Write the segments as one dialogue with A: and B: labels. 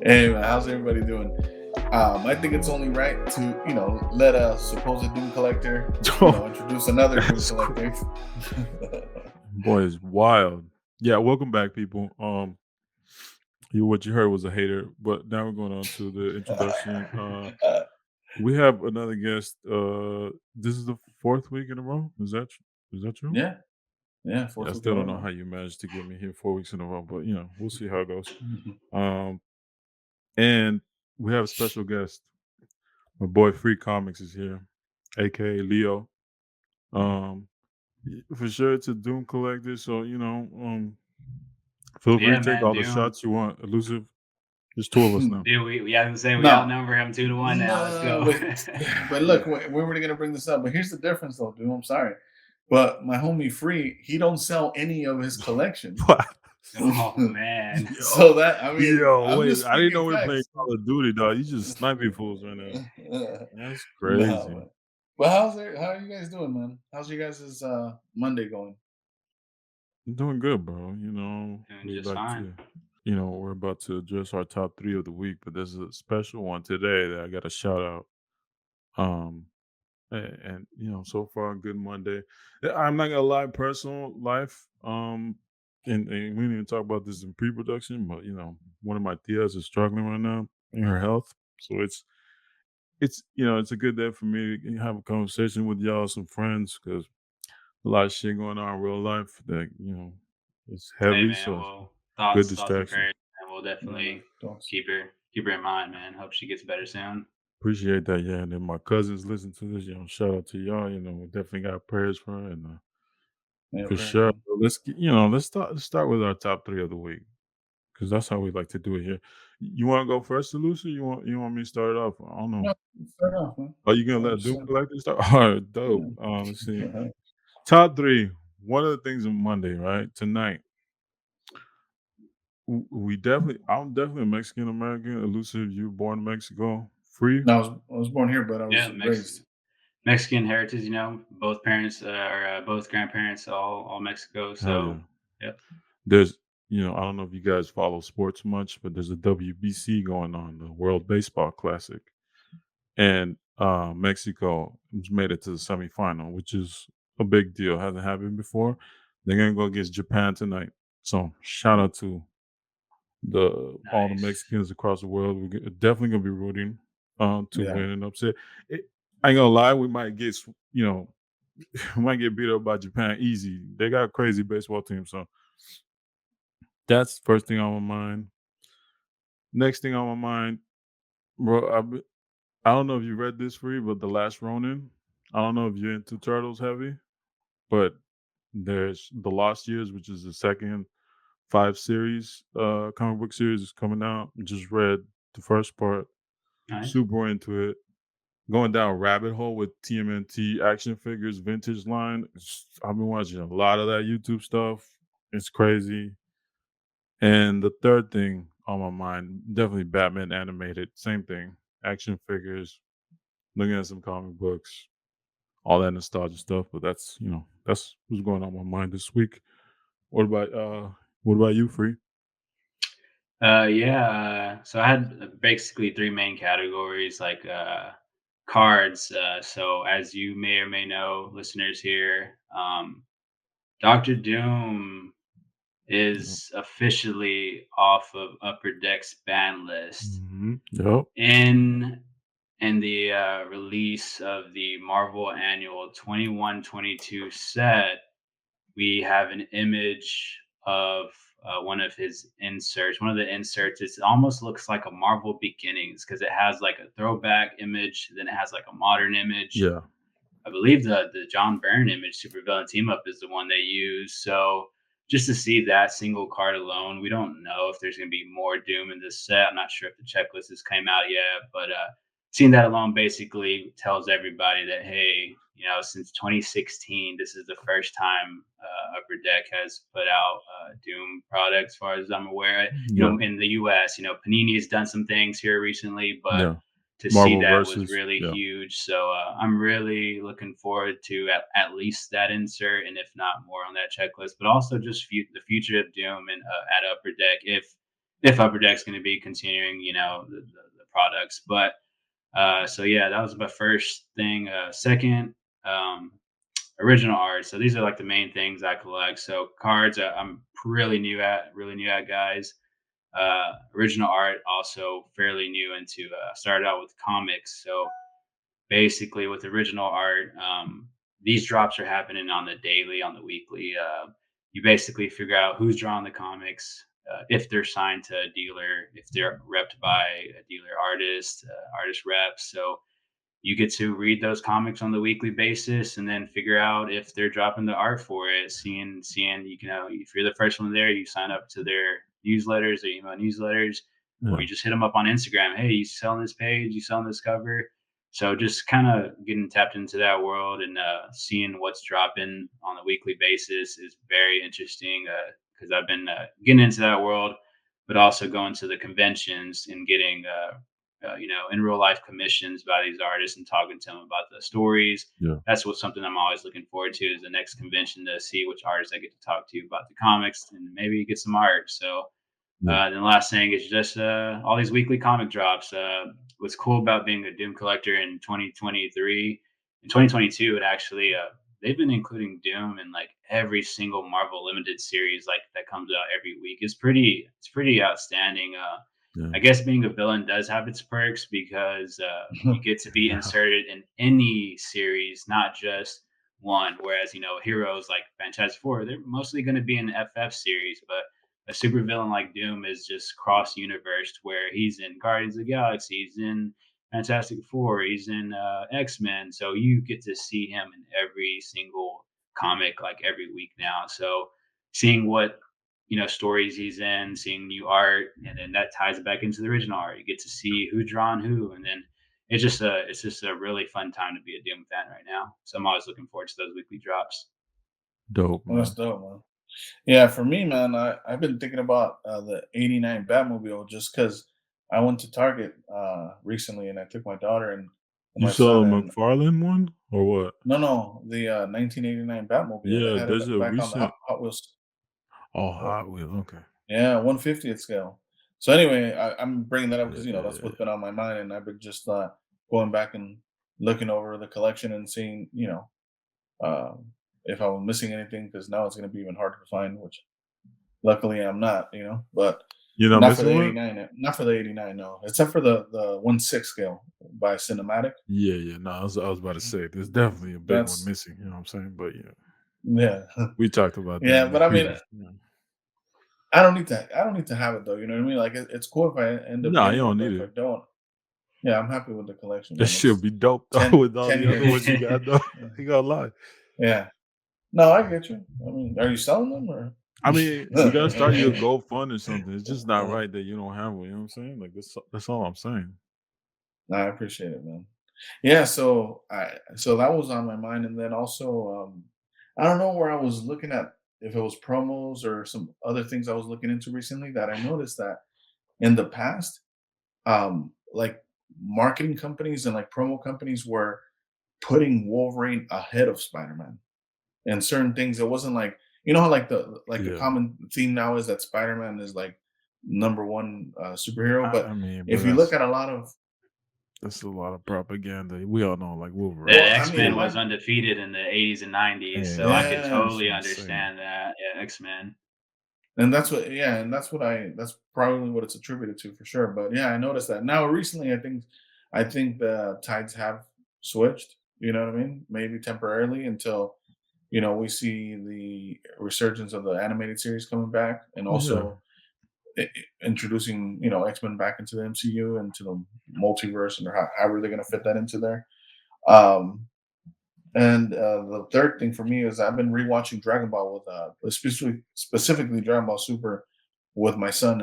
A: Hey man, how's everybody doing? I think it's only right to, let a supposed doom collector,
B: Oh,
A: introduce another doom
B: that's
A: collector.
B: boy is wild. Yeah, welcome back, people. What you heard was a hater, but now we're going on to the introduction. We have another guest. This is the fourth week in a row. Is that true?
A: Yeah, yeah,
B: Yeah, I
A: fourth week in
B: still
A: a
B: don't
A: row,
B: know how
A: man.
B: you managed to get me here 4 weeks in a row, but we'll see how it goes.
A: Mhm.
B: Um, and we have a special guest. My boy Free Comics is here, aka Leo. Um, for sure, it's a Doom collector, so feel free
C: Yeah,
B: to take
C: man,
B: all the
C: Doom.
B: shots you want. Elusive. There's two of us now.
C: Dude, I was gonna say we
A: No,
C: outnumber him 2-1 now. Let's
A: no,
C: go.
A: but look, we were gonna bring this up, but here's the difference, though, dude. I'm sorry, but my homie Free, he don't sell any of his collection.
B: What?
C: Oh man.
A: So
B: Yo,
A: that I mean,
B: yo,
A: I'm
B: wait.
A: just
B: I didn't know
A: speaking
B: we were playing
A: facts.
B: Call of Duty, dog. You just sniping fools right now. That's
A: No,
B: crazy.
A: man. But how are you guys doing, man? How's your guys' Monday going?
B: I'm doing good, bro.
C: Doing
B: We
C: just
B: like
C: fine.
B: to, we're about to address our top three of the week, but there's a special one today that I got to shout out. Um, and so far, good Monday. I'm not gonna lie, personal life. And we didn't even talk about this in pre-production, but one of my tias is struggling right now in her health, so it's a good day for me to have a conversation with y'all, some friends, because a lot of shit going on in real life that it's
C: Hey
B: heavy,
C: man,
B: so
C: well,
B: good
C: thoughts and
B: distraction.
C: prayers, and we'll
A: Yeah, man.
C: definitely
A: Don't.
C: keep her in mind, man. Hope she gets better soon.
B: Appreciate that, yeah. And then my cousins listen to this, shout out to y'all. We definitely got prayers for her, and
A: Yeah,
B: for
A: prayers,
B: sure.
A: man.
B: Let's start with our top three of the week because that's how we like to do it here. You want to go first, Lucy? You want me to start it off? I don't know.
A: No, fair enough, man.
B: Are you gonna
A: I'm
B: let
A: just
B: Doom
A: saying.
B: Collector start? All right, dope.
A: Yeah.
B: Let's see.
A: Uh-huh.
B: Top three. One of the things on Monday, right? Tonight, I'm definitely a Mexican American. Elusive, you born in Mexico. Free.
A: No, I was born here, but I
C: Yeah,
A: was raised.
C: Mexican heritage. Both parents or both grandparents, all Mexico.
B: Hell yeah.
C: So, yep.
B: There's, I don't know if you guys follow sports much, but there's a WBC going on, the World Baseball Classic. And Mexico made it to the semifinal, which is a big deal. Hasn't happened before. They're gonna go against Japan tonight. So shout out to the all the
C: Nice.
B: Mexicans across the world. We're definitely gonna be rooting to
A: Yeah.
B: win and upset. I ain't gonna lie, we might get we might get beat up by Japan easy. They got a crazy baseball team, so that's first thing on my mind. Next thing on my mind, bro. I don't know if you read this, Free, but the Last Ronin. I don't know if you're into turtles heavy, but there's the Lost Years, which is the second five-series comic book series is coming out. Just read the first part,
C: Nice.
B: super into it. Going down a rabbit hole with TMNT action figures vintage line. I've been watching a lot of that YouTube stuff. It's crazy. And the third thing on my mind, definitely Batman animated. Same thing. Action figures, looking at some comic books, all that nostalgia stuff. But that's what's going on my mind this week. What about you, Free?
C: Yeah. So I had basically three main categories, like cards. So as you may or may know, listeners here, Doctor Doom
B: Yep.
C: is officially off of Upper Deck's ban list.
B: Yep.
C: In the release of the Marvel Annual 21-22 set, we have an image of one of his inserts. One of the inserts, it almost looks like a Marvel Beginnings because it has like a throwback image, then it has like a modern image.
B: Yeah.
C: I believe the John Byrne image, Supervillain Team Up, is the one they use. So just to see that single card alone, we don't know if there's going to be more Doom in this set. I'm not sure if the checklist has came out yet, but seeing that alone basically tells everybody that, hey, since 2016, this is the first time Upper Deck has put out Doom product, as far as I'm aware.
B: Yeah.
C: In the US, Panini has done some things here recently, but
B: Yeah.
C: to see
B: Marvel
C: that was
B: versus.
C: really
B: Yeah.
C: huge. So I'm really looking forward to at least that insert, and if not more on that checklist, but also just the future of Doom and at Upper Deck. if Upper Deck's going to be continuing, the products. But so yeah, that was my first thing. Second, um, original art. So these are like the main things I collect. So cards, I'm really new at, guys. Original art, also fairly new into. Started out with comics, so basically with original art, these drops are happening on the daily, on the weekly. You basically figure out who's drawing the comics, if they're signed to a dealer, if they're repped by a dealer artist, artist rep. So you get to read those comics on the weekly basis and then figure out if they're dropping the art for it. Seeing you know, if you're the first one there, you sign up to their newsletters or email newsletters, or
B: Yeah.
C: you just hit them up on Instagram. Hey, you selling this page? You selling this cover? So just kind of getting tapped into that world and seeing what's dropping on a weekly basis is very interesting, because I've been getting into that world, but also going to the conventions and getting in real life commissions by these artists and talking to them about the stories.
B: Yeah.
C: That's what something I'm always looking forward to, is the next convention, to see which artists I get to talk to about the comics and maybe get some art. So
B: Yeah.
C: then the last thing is just all these weekly comic drops. What's cool about being a Doom collector in 2023, in 2022, it actually they've been including Doom in like every single Marvel limited series like that comes out every week. It's pretty outstanding.
B: Yeah.
C: I guess being a villain does have its perks, because you get to be
B: Yeah.
C: inserted in any series, not just one. Whereas heroes like Fantastic Four, they're mostly going to be in the FF series, but a supervillain like Doom is just cross universe, where he's in Guardians of the Galaxy, he's in Fantastic Four, he's in X-Men. So you get to see him in every single comic like every week now. So seeing what stories he's in, seeing new art, and then that ties it back into the original art. You get to see who drawn who, and then it's just a really fun time to be a Doom fan right now. So I'm always looking forward to those weekly drops.
B: Dope,
A: Well, that's
B: man.
A: dope, man. Yeah, for me, man, I've been thinking about the '89 Batmobile just because I went to Target recently and I took my daughter and
B: You
A: my
B: saw
A: son
B: a
A: and
B: McFarlane one or what?
A: no, the 1989 Batmobile. They
B: Yeah,
A: had it
B: there's a
A: back on the
B: recent.
A: Hot Wheels.
B: Oh,
A: uh,
B: Hot Wheel. Okay.
A: Yeah, 150th scale. So anyway, I'm bringing that up because that's what's
B: Yeah.
A: been on my mind, and I've been just going back and looking over the collection and seeing, um, if I was missing anything because now it's going to be even harder to find, which luckily I'm not, but
B: You're not
A: not for
B: missing
A: the
B: one?
A: 89, not for the 89, no, except for the 1/6 scale by Cinematic.
B: Yeah, yeah. No, I was about to say there's definitely a big one
A: That's
B: missing. You know what I'm saying? But yeah,
A: yeah,
B: we talked about that
A: yeah,
B: in the
A: but I mean,
B: previous. Yeah.
A: I don't need to have it though. You know what I mean? Like it's cool if I end up
B: No, you
A: getting it,
B: don't
A: but
B: need
A: if I
B: it.
A: don't, yeah, I'm happy with the collection,
B: That
A: man.
B: should
A: It's
B: be dope though
A: ten
B: with all
A: ten
B: the other
A: years.
B: ones you got though. I ain't gonna lie.
A: Yeah. No, I get you. I mean, are you selling them or?
B: I mean, you gotta start your GoFund or something. It's just not right that you don't have one. You know what I'm saying? Like that's all I'm saying.
A: No, I appreciate it, man. Yeah, so that was on my mind, and then also, I don't know where I was looking at if it was promos or some other things I was looking into recently that I noticed that in the past, like marketing companies and like promo companies were putting Wolverine ahead of Spider-Man and certain things. It wasn't like how like the
B: Yeah.
A: common theme now is that Spider-Man is like number one superhero,
B: I,
A: but
B: I mean, but
A: if you look at a lot of
B: that's a lot of propaganda. We all know, like
C: The
B: Wolverine
A: well,
B: is
A: I
B: just
A: mean, it
C: X-Men
B: cool.
C: was
A: might
C: undefeated in the 80s and 90s, so I
B: And
C: could
A: yeah.
B: that's
C: totally
B: what I'm saying.
C: understand that. Yeah, X-Men.
A: And that's probably what it's attributed to for sure. But yeah, I noticed that. Now recently I think the tides have switched, you know what I mean? Maybe temporarily until, we see the resurgence of the animated series coming back and
B: Yeah.
A: also introducing, X-Men back into the MCU into the multiverse and however they're gonna fit that into there. Um And the third thing for me is I've been rewatching Dragon Ball with specifically Dragon Ball Super with my son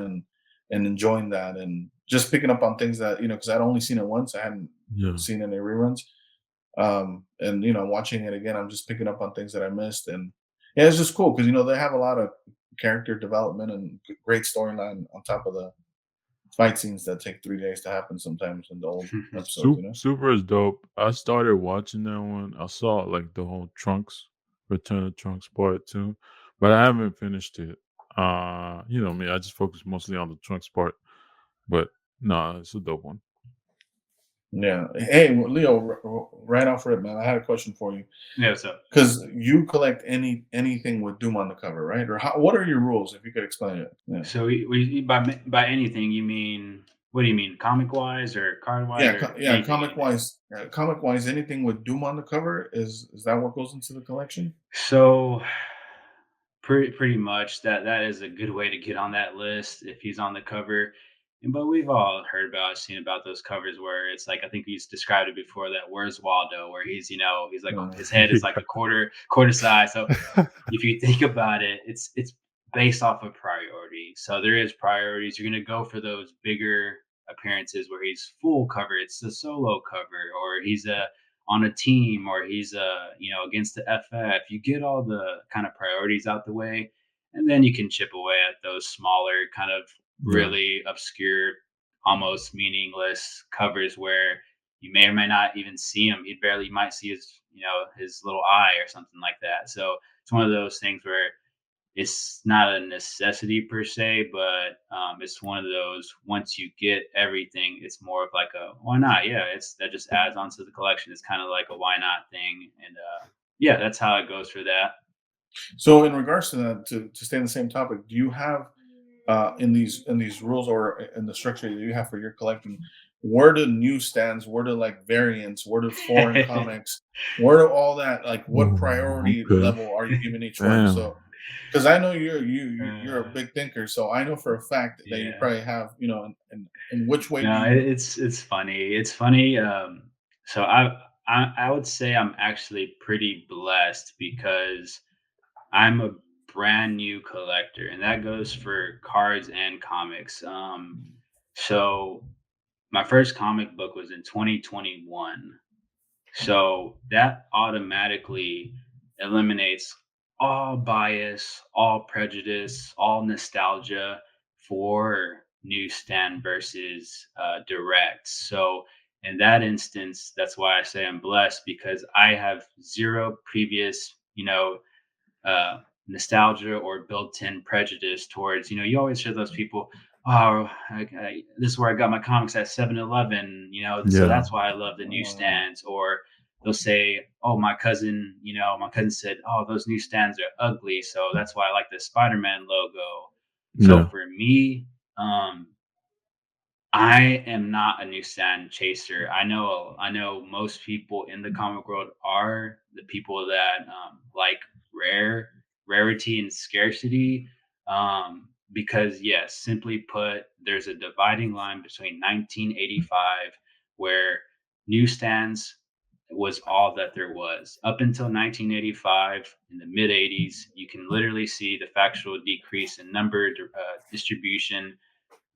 A: and enjoying that and just picking up on things that because I'd only seen it once. I hadn't
B: Yeah.
A: seen any reruns. And watching it again, I'm just picking up on things that I missed. And yeah, it's just cool because they have a lot of character development and great storyline on top of the fight scenes that take 3 days to happen sometimes in the old episodes.
B: Super is dope. I started watching that one. I saw like the whole Trunks Return of Trunks part 2, but I haven't finished it. You know me, I just focus mostly on the trunks part, but no, it's a dope one.
A: Yeah. Hey, Leo, right off rip, man, I had a question for you.
C: Yeah. So
A: Because you collect anything with Doom on the cover, right? Or what are your rules? If you could explain it. Yeah.
C: by anything you mean? What do you mean, comic wise or card wise
A: Yeah,
C: or
A: yeah.
C: anything? Anything.
A: Comic wise, anything with Doom on the cover is that what goes into the collection?
C: So pretty much that is a good way to get on that list if he's on the cover. And but we've all heard about, seen about those covers where it's like I think he's described it before that where's Waldo, where he's like his head is like a quarter size. So
B: Yeah.
C: if you think about it, it's based off of priority. So there is priorities. You're gonna go for those bigger appearances where he's full cover. It's the solo cover, or he's a on a team, or he's against the FF. You get all the kind of priorities out the way, and then you can chip away at those smaller, kind of
B: Yeah.
C: really obscure, almost meaningless covers where you may or may not even see him. You might see his little eye or something like that. So it's one of those things where it's not a necessity per se, but it's one of those once you get everything, it's more of like a why not? Yeah, it's that just adds on to the collection. It's kind of like a why not thing, and yeah, that's how it goes for that.
A: So, in regards to that, to stay on the same topic, do you have in these rules or in the structure that you have for your collecting, where do newsstands, where do like variants, where do foreign comics, where do all that like what
B: Oh,
A: priority
B: okay.
A: level are you giving each one?
B: Damn.
A: So, because I know you're a
C: uh,
A: big thinker, so I know for a fact that you
C: yeah.
A: probably have in which way do
C: No,
A: you?
C: it's funny. It's funny. So I would say I'm actually pretty blessed because I'm a brand new collector, and that goes for cards and comics. So my first comic book was in 2021. So that automatically eliminates all bias, all prejudice, all nostalgia for newsstand versus direct. So in that instance, that's why I say I'm blessed because I have zero previous, nostalgia or built-in prejudice towards you always hear those people, oh, this is where I got my comics at 7-Eleven, so
B: Yeah.
C: that's why I love the
A: Uh,
C: newsstands. Or they'll say, oh, my cousin said, oh, those newsstands are ugly, so that's why I like the Spider-Man logo. So
B: Yeah.
C: for me, I am not a newsstand chaser. I know most people in the comic world are the people that like rarity and scarcity. Because yes, simply put, there's a dividing line between 1985, where newsstands was all that there was. Up until 1985, in the mid 80s, you can literally see the factual decrease in number, distribution,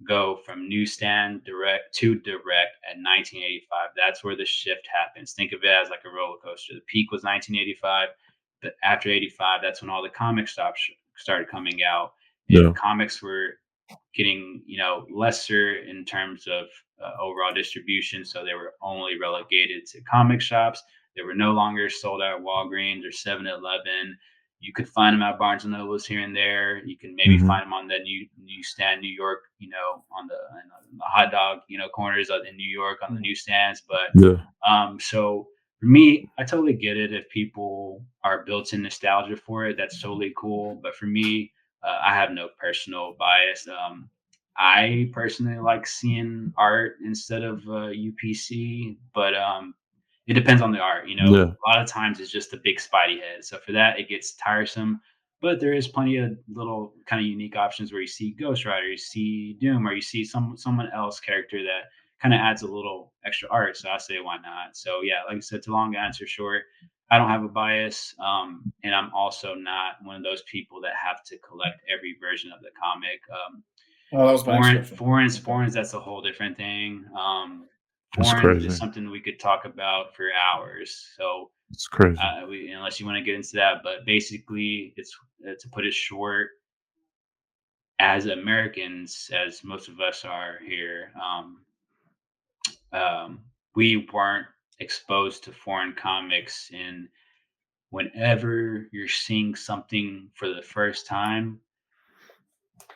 C: go from newsstand direct to direct at 1985. That's where the shift happens. Think of it as like a roller coaster. The peak was 1985, but after 85, that's when all the comic stops started coming out,
B: Yeah.
C: and comics were getting lesser in terms of overall distribution. So they were only relegated to comic shops. They were no longer sold at Walgreens or 7-Eleven. You could find them at Barnes and Nobles here and there. You can maybe
B: Mhm.
C: find them on the newsstand, New York, on the hot dog, corners in New York on the newsstands. But
B: Yeah.
C: so for me, I totally get it if people are built in nostalgia for it. That's totally cool. But for me, I have no personal bias. I personally like seeing art instead of UPC, but it depends on the art.
B: Yeah.
C: A lot of times it's just a big Spidey head. So for that, it gets tiresome. But there is plenty of little kind of unique options where you see Ghost Rider, you see Doom, or you see someone else character that kind of adds a little extra art. So I say, why not? So yeah, like I said, to long answer short, I don't have a bias, and I'm also not one of those people that have to collect every version of the comic.
A: oh, that was my next question. Okay.
C: Foreign's that's a whole different thing.
B: It's
C: Foreign's is
B: crazy.
C: something we could talk about for hours. So
B: It's crazy.
C: unless you want to get into that, but basically, it's to put it short, as Americans, as most of us are here, we weren't exposed to foreign comics. And whenever you're seeing something for the first time,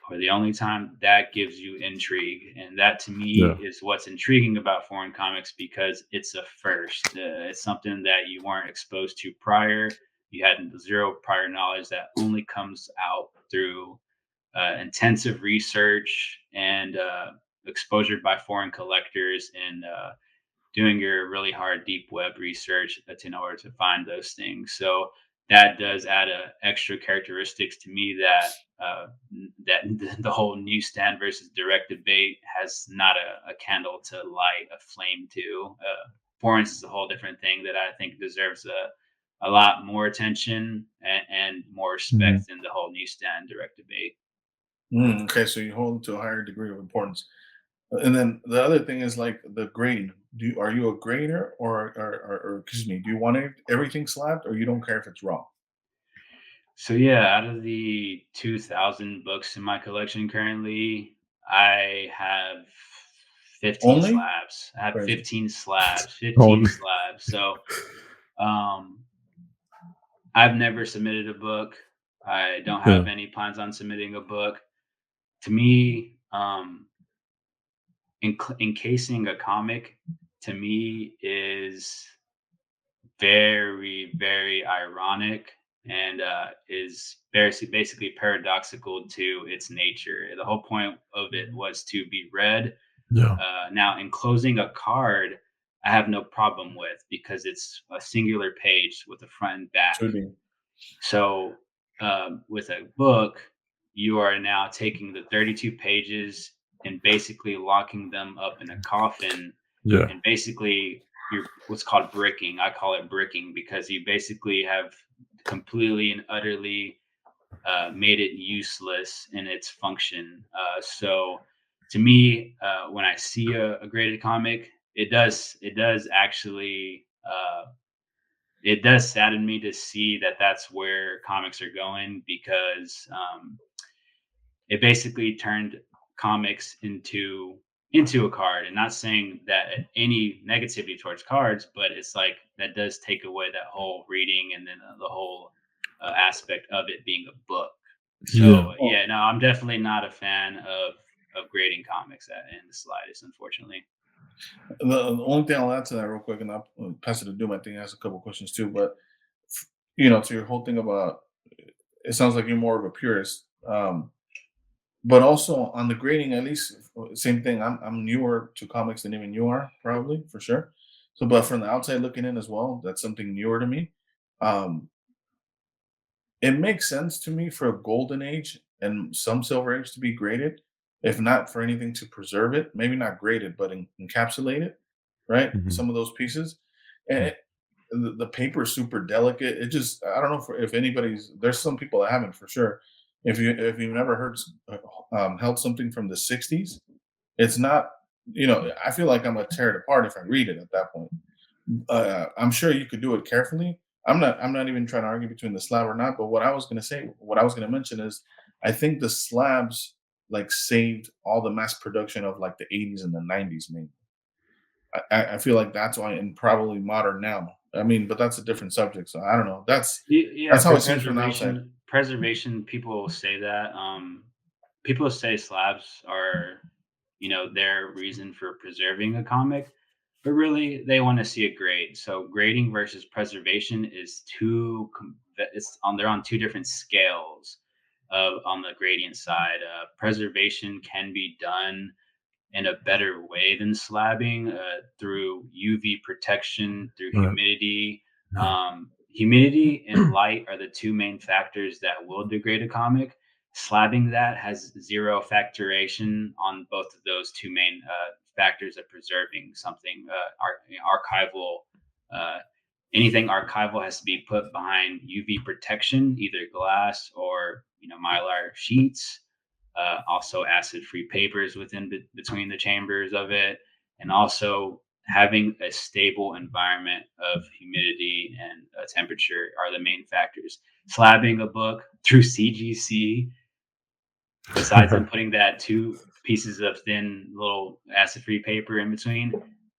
C: or the only time that gives you intrigue. And that to me
B: Yeah.
C: is what's intriguing about foreign comics because it's a first. It's something that you weren't exposed to prior. You had zero prior knowledge that only comes out through intensive research and exposure by foreign collectors and doing your really hard deep web research in order to find those things. So that does add extra characteristics to me that that the whole newsstand versus direct debate has not a candle to light a flame to. Foreigners is a whole different thing that I think deserves a lot more attention and more
B: Mhm.
C: respect than the whole newsstand direct debate.
A: Okay, so you hold it to a higher degree of importance. And then the other thing is like the grading. Are you a grader or excuse me, do you want everything slabbed or you don't care if it's raw?
C: So yeah, out of the 2,000 books in my collection currently, I have 15
A: Only?
C: slabs. I have
A: Crazy.
C: 15 slabs, 15
B: Only.
C: slabs. So um, I've never submitted a book. I don't
B: Yeah.
C: have any plans on submitting a book. To me, encasing a comic to me is very, very ironic and is basically paradoxical to its nature. The whole point of it was to be read.
B: Yeah.
C: Now, enclosing a card, I have no problem with because it's a singular page with a front and back.
A: Should be.
C: So, with a book, you are now taking the 32 pages and basically locking them up in a coffin,
B: Yeah.
C: and basically you're what's called bricking. I call it bricking because you basically have completely and utterly made it useless in its function. So, to me, when I see a graded comic, it does actually. It does sadden me to see that that's where comics are going because it basically turned comics into a card. And not saying that any negativity towards cards, but it's like that does take away that whole reading and then the whole aspect of it being a book.
B: Yeah.
C: So yeah, no, I'm definitely not a fan of grading comics in the slightest, unfortunately.
A: The only thing I'll add to that real quick, and I'll pass it to Doom. I think he has a couple questions too. But to your whole thing about it sounds like you're more of a purist. But also on the grading, at least same thing. I'm newer to comics than even you are, probably for sure. So, but from the outside looking in as well, that's something newer to me. Um, it makes sense to me for a golden age and some silver age to be graded, if not for anything to preserve it. Maybe not graded, but encapsulate it, right?
B: Mhm.
A: Some of those pieces. And
B: Mm.
A: the paper is super delicate. It just I don't know if anybody's there's some people that haven't for sure. If you've never held something from the '60s, it's not. I feel like I'm gonna tear it apart if I read it at that point. I'm sure you could do it carefully. I'm not even trying to argue between the slab or not. But what I was gonna mention is, I think the slabs like saved all the mass production of like the '80s and the '90s. Maybe I feel like that's why, and probably modern now. I mean, but that's a different subject. So I don't know.
C: Yeah,
A: That's how it seems from the outside.
C: preservation. People say that. People say slabs are, their reason for preserving a comic, but really they want to see it grade. So grading versus preservation is they're on two different scales. On the gradient side, preservation can be done in a better way than slabbing through UV protection, through
B: Right.
C: humidity.
B: Yeah.
C: Humidity and light are the two main factors that will degrade a comic. Slabbing that has zero factoration on both of those two main factors of preserving something. Archival, uh, anything archival has to be put behind UV protection, either glass or mylar sheets, also acid-free papers between the chambers of it, and also having a stable environment of humidity and temperature are the main factors. Slabbing a book through CGC, besides them putting that two pieces of thin little acid-free paper in between,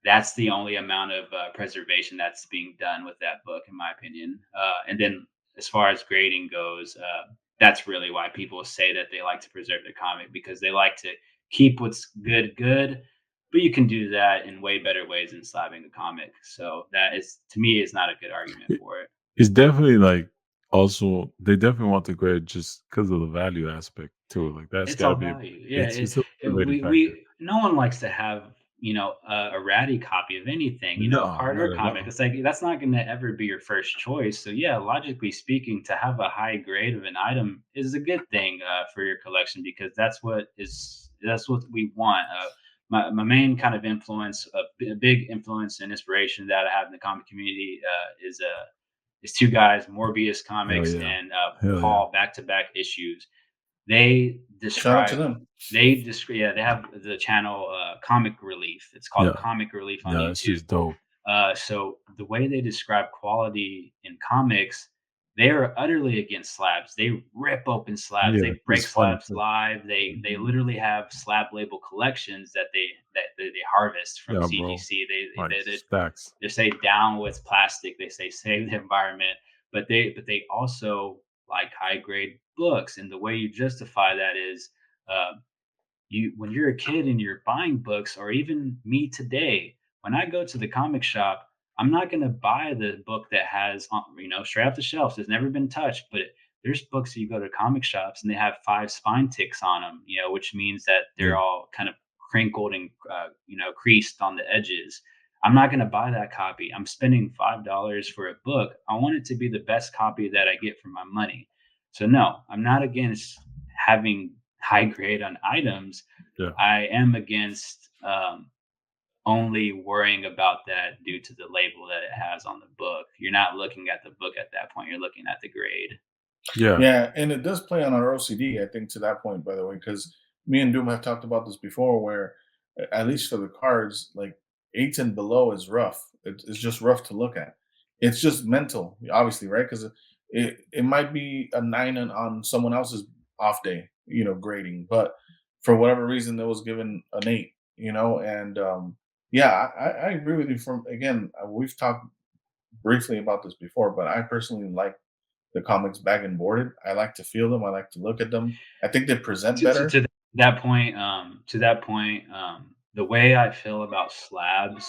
C: that's the only amount of preservation that's being done with that book, in my opinion. And then as far as grading goes, that's really why people say that they like to preserve their comic, because they like to keep what's good good, but you can do that in way better ways than slabbing the comic. So that is, to me, is not a good argument
B: It
C: for it.
B: it's definitely, like, also they definitely want the grade just because of the value aspect to it, like, that's
C: It's
B: gotta
C: all
B: be
C: value. Yeah,
B: it's a motivating factor.
C: we no one likes to have, a ratty copy of anything, a
B: No,
C: card or
B: not
C: a
B: at
C: comic.
B: all.
C: It's like that's not going to ever be your first choice. So yeah, logically speaking, to have a high grade of an item is a good thing for your collection, because that's what we want. My main kind of influence, a big influence and inspiration that I have in the comic community is two guys, Morbius
B: Hell
C: Comics
B: yeah.
C: and
B: Hell yeah.
C: Paul, back to back issues. They
A: Shout out to
C: describe
A: them.
C: yeah, they have the channel, Comic Relief. It's called
B: Yeah.
C: Comic Relief on
B: Yeah, that
C: YouTube.
B: shit's dope.
C: So the way they describe quality in comics, they are utterly against slabs. They rip open slabs.
B: Yeah,
C: They break
B: it's funny
C: slabs
B: too.
C: live. They literally have slab label collections that they harvest from
B: Yeah, bro.
C: CGC.
B: Like, stacks.
C: They say down with plastic. They say save the environment, but they also like high grade books. And the way you justify that is, uh, you when you're a kid and you're buying books, or even me today, when I go to the comic shop, I'm not going to buy the book that has, straight off the shelves, has never been touched. But there's books that you go to comic shops and they have five spine ticks on them, which means that
B: Yeah.
C: they're all kind of crinkled and creased on the edges. I'm not going to buy that copy. I'm spending $5 for a book. I want it to be the best copy that I get for my money. So no, I'm not against having high grade on items.
B: Yeah.
C: I am against only worrying about that due to the label that it has on the book. You're not looking at the book at that point. You're looking at the grade.
B: Yeah.
A: Yeah, and it does play on our OCD, I think, to that point, by the way, because me and Doom have talked about this before, where at least for the cards, like eights and below is rough. It's just rough to look at. It's just mental, obviously, right? Because it might be a nine on someone else's off day, grading, but for whatever reason, it was given an eight, and yeah, I agree with you. From again, we've talked briefly about this before, but I personally like the comics bag and boarded. I like to feel them. I like to look at them. I think they present better.
C: To that point, the way I feel about slabs,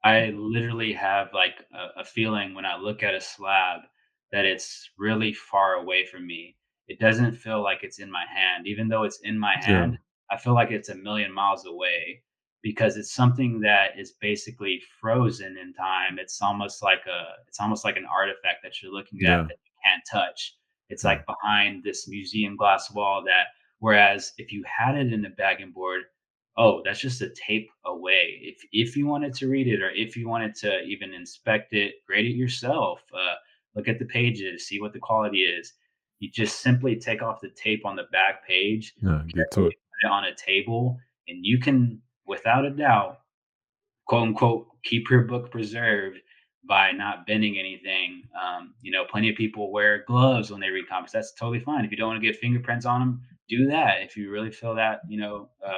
C: I literally have like a feeling when I look at a slab that it's really far away from me. It doesn't feel like it's in my hand. Even though it's in my
B: Yeah.
C: hand, I feel like it's a million miles away, because it's something that is basically frozen in time. It's almost like an artifact that you're looking at
B: Yeah.
C: that you can't touch. It's
B: Yeah.
C: like behind this museum glass wall that, whereas if you had it in a bag and board, oh, that's just a tape away. If you wanted to read it, or if you wanted to even inspect it, grade it yourself, look at the pages, see what the quality is. You just simply take off the tape on the back page,
B: Yeah, get to
C: carefully
B: it.
C: put it on a table, and you can, without a doubt, quote unquote, keep your book preserved by not bending anything. Plenty of people wear gloves when they read comics. That's totally fine. If you don't want to get fingerprints on them, do that. If you really feel that,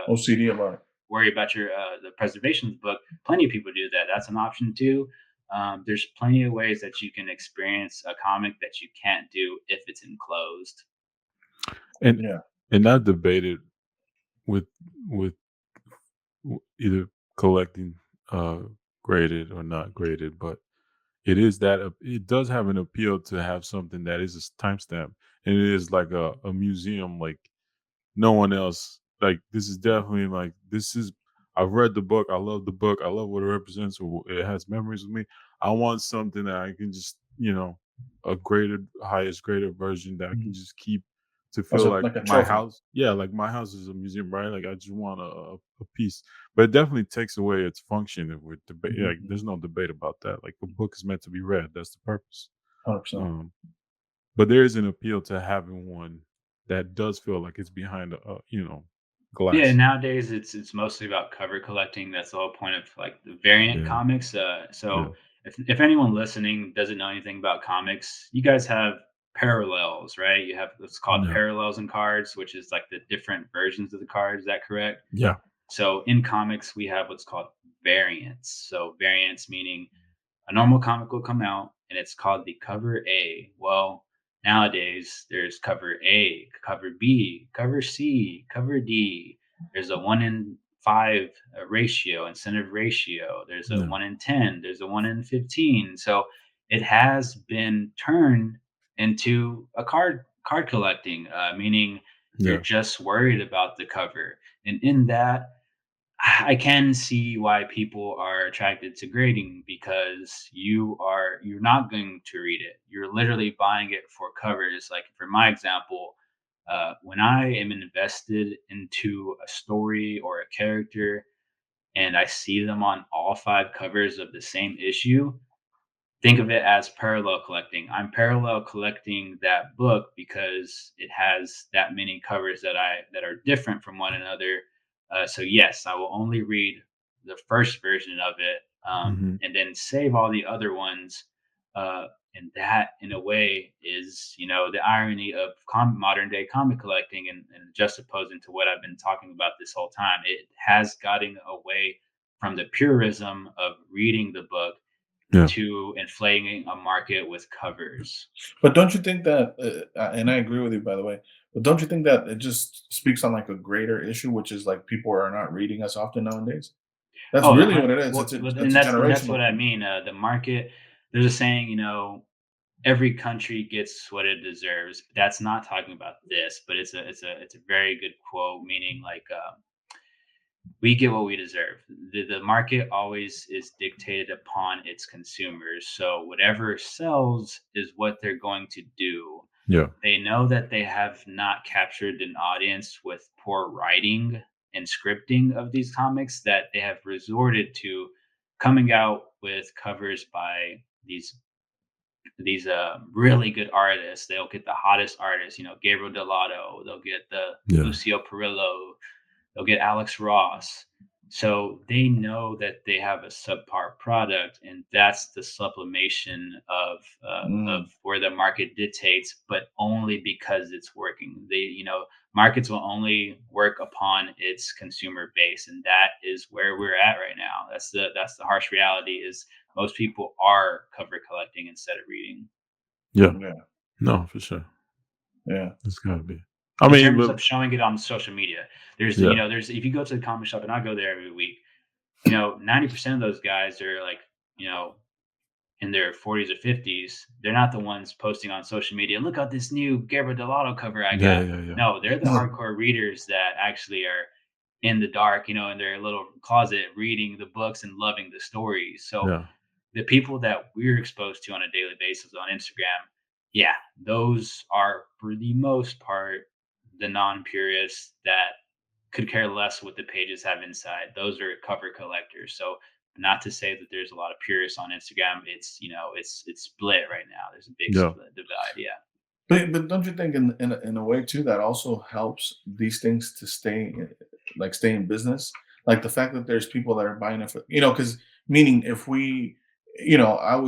A: OCD about it.
C: worry about your the preservation of the book, plenty of people do that. That's an option too. There's plenty of ways that you can experience a comic that you can't do if it's enclosed.
B: And
A: Yeah.
B: I debated with with either collecting uh graded or not graded, but it does have an appeal to have something that is a timestamp, and it is like a museum, like no one else. Like, this is definitely like, this is, I've read the book, I love the book, I love what it represents, or it has memories with me. I want something that I can just, a graded, highest graded version that I can
A: Mhm.
B: just keep to feel
A: Also,
B: like
A: like a
B: my
A: trophy.
B: house. Yeah, like my house is a museum, right? Like, I just want a piece. But it definitely takes away its function if we're debate. Like,
A: Mhm.
B: there's no debate about that. Like, the book is meant to be read. That's the purpose.
A: 100%.
B: Um, but there is an appeal to having one that does feel like it's behind
C: Yeah,
B: glass.
C: nowadays it's mostly about cover collecting. That's the whole point of like the variant
B: Yeah,
C: comics.
B: yeah,
C: So if anyone listening doesn't know anything about comics, you guys have parallels, right? You have what's called
B: yeah,
C: parallels in cards, which is like the different versions of the cards. Is that correct?
B: yeah,
C: So in comics, we have what's called variants. So variants meaning a normal comic will come out and it's called the cover A. Well, Nowadays, there's cover A, cover B, cover C, cover D. There's a 1 in 5 ratio, incentive ratio. There's a
B: Yeah.
C: 1 in 10. There's a 1 in 15. So it has been turned into a card collecting, meaning you're
B: Yeah.
C: just worried about the cover. And in that, I can see why people are attracted to grading because you're not going to read it. You're literally buying it for covers. Like for my example, when I am invested into a story or a character and I see them on all 5 covers of the same issue, think of it as parallel collecting. I'm parallel collecting that book because it has that many covers that are different from one another. So yes, I will only read the first version of it,
B: Hmm.
C: and then save all the other ones. And that, in a way, is the irony of modern day comic collecting, and juxtaposing to what I've been talking about this whole time. It has gotten away from the purism of reading the book
B: Yeah.
C: to inflating a market with covers.
A: But don't you think that, and I agree with you, by the way, but don't you think that it just speaks on like a greater issue, which is like people are not reading as often nowadays? That's
C: Oh,
A: really what it is.
C: well,
A: It's a
C: and that's what
A: generational
C: I
A: thing.
C: mean. The market. There's a saying, every country gets what it deserves. That's not talking about this, but it's a very good quote, meaning like we get what we deserve. The market always is dictated upon its consumers. So whatever sells is what they're going to do.
B: Yeah.
C: They know that they have not captured an audience with poor writing and scripting of these comics, that they have resorted to coming out with covers by these really good artists. They'll get the hottest artists, Gabriel Delato. They'll get the
B: Yeah.
C: Lucio Perillo. They'll get Alex Ross. So they know that they have a subpar product, and that's the sublimation of
A: Mm,
C: where the market dictates, but only because it's working. Markets will only work upon its consumer base, and that is where we're at right now. That's the harsh reality. Is most people are cover collecting instead of reading.
B: Yeah.
A: yeah,
B: No, for sure.
A: yeah.
B: It's gotta be. I
C: In
B: mean,
C: terms
B: but
C: of showing it on social media,
B: yeah.
C: there's if you go to the comic shop, and I go there every week, 90% of those guys are like, you know, in their 40s or 50s. They're not the ones posting on social media. Look at this new Gabriel Delato cover I
B: Yeah.
C: got.
B: Yeah. Yeah.
C: No, they're the hardcore readers that actually are in the dark, in their little closet reading the books and loving the stories. So
B: Yeah.
C: the people that we're exposed to on a daily basis on Instagram, yeah, those are for the most part the non-purists that could care less what the pages have inside. Those are cover collectors. So not to say that there's a lot of purists on Instagram. It's split right now. There's a big
B: Yeah.
C: split divide. Yeah.
A: But don't you think in a way too that also helps these things to stay in business? Like the fact that there's people that are buying it for, because meaning if we, I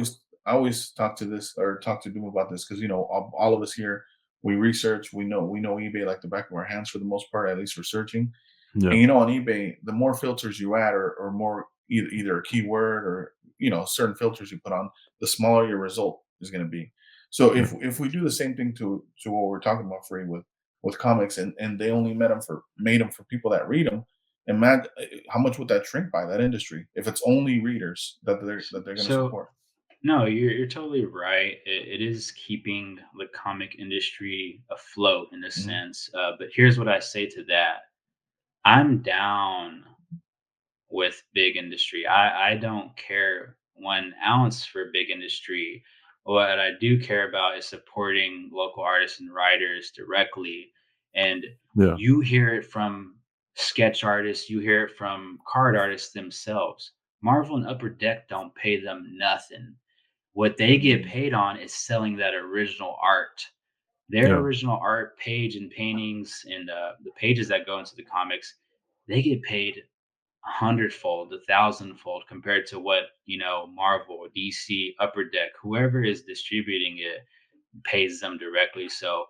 A: always talk to Doom about this because all of us here, we research, we know eBay like the back of our hands for the most part, at least researching.
B: Yeah.
A: And on eBay, the more filters you add, or more either a keyword or certain filters you put on, the smaller your result is going to be. So
B: Yeah.
A: if we do the same thing to what we're talking about, free with comics, and they only made them for people that read them, imagine how much would that shrink by that industry if it's only readers that they're going to
C: So
A: support.
C: no, you're totally right. It is keeping the comic industry afloat in a
A: Mhm.
C: sense. But here's what I say to that. I'm down with big industry. I don't care 1 ounce for big industry. What I do care about is supporting local artists and writers directly. And
B: Yeah.
C: you hear it from sketch artists, you hear it from card artists themselves. Marvel and Upper Deck don't pay them nothing. What they get
A: Mm.
C: paid on is selling that original art. Their
B: Yeah.
C: original art page and paintings and the pages that go into the comics, they get paid 100-fold, 1,000-fold compared to what Marvel, DC, Upper Deck, whoever is distributing it pays them directly. So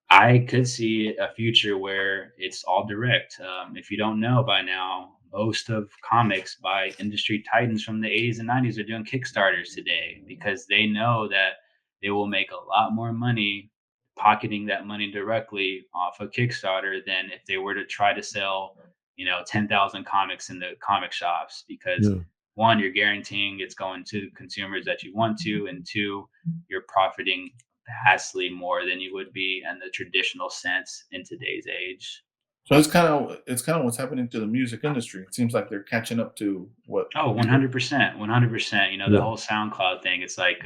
C: I could see a future where it's all direct. If you don't know by now, most of comics by industry titans from the 80s and 90s are doing Kickstarters today because they know that they will make a lot more money pocketing that money directly off of Kickstarter than if they were to try to sell, 10,000 comics in the comic shops, because
B: Yeah.
C: one, you're guaranteeing it's going to consumers that you want to, and two, you're profiting vastly more than you would be in the traditional sense in today's age.
A: So it's kind of what's happening to the music industry. It seems like they're catching up to what
C: Oh,
A: people.
C: 100%, 100%. The
B: Yeah.
C: whole SoundCloud thing, it's like,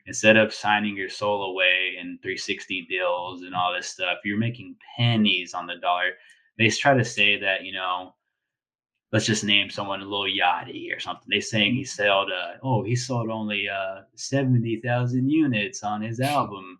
C: instead of signing your soul away in 360 deals and all this stuff, you're making pennies on the dollar. They try to say that, let's just name someone Lil Yachty or something. They saying he sold only 70,000 units on his album.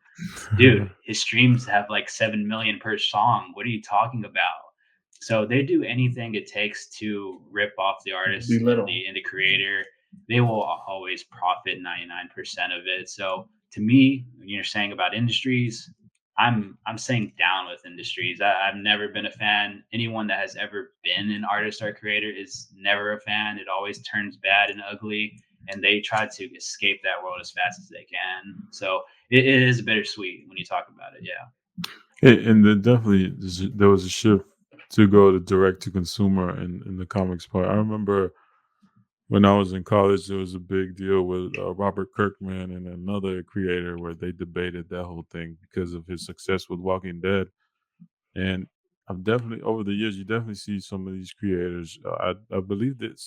C: Dude, his streams have like 7 million per song. What are you talking about? So they do anything it takes to rip off the artist and
A: Belittle.
C: the creator. They will always profit 99% of it. So to me, when you're saying about industries, I'm saying down with industries. I've never been a fan. Anyone that has ever been an artist or creator is never a fan. It always turns bad and ugly, and they try to escape that world as fast as they can. So it is bittersweet when you talk about it. Yeah.
B: And then definitely there was a shift to go to direct to consumer in the comics part. I remember when I was in college, there was a big deal with Robert Kirkman and another creator where they debated that whole thing because of his success with Walking Dead. And I've definitely over the years, you definitely see some of these creators. I believe that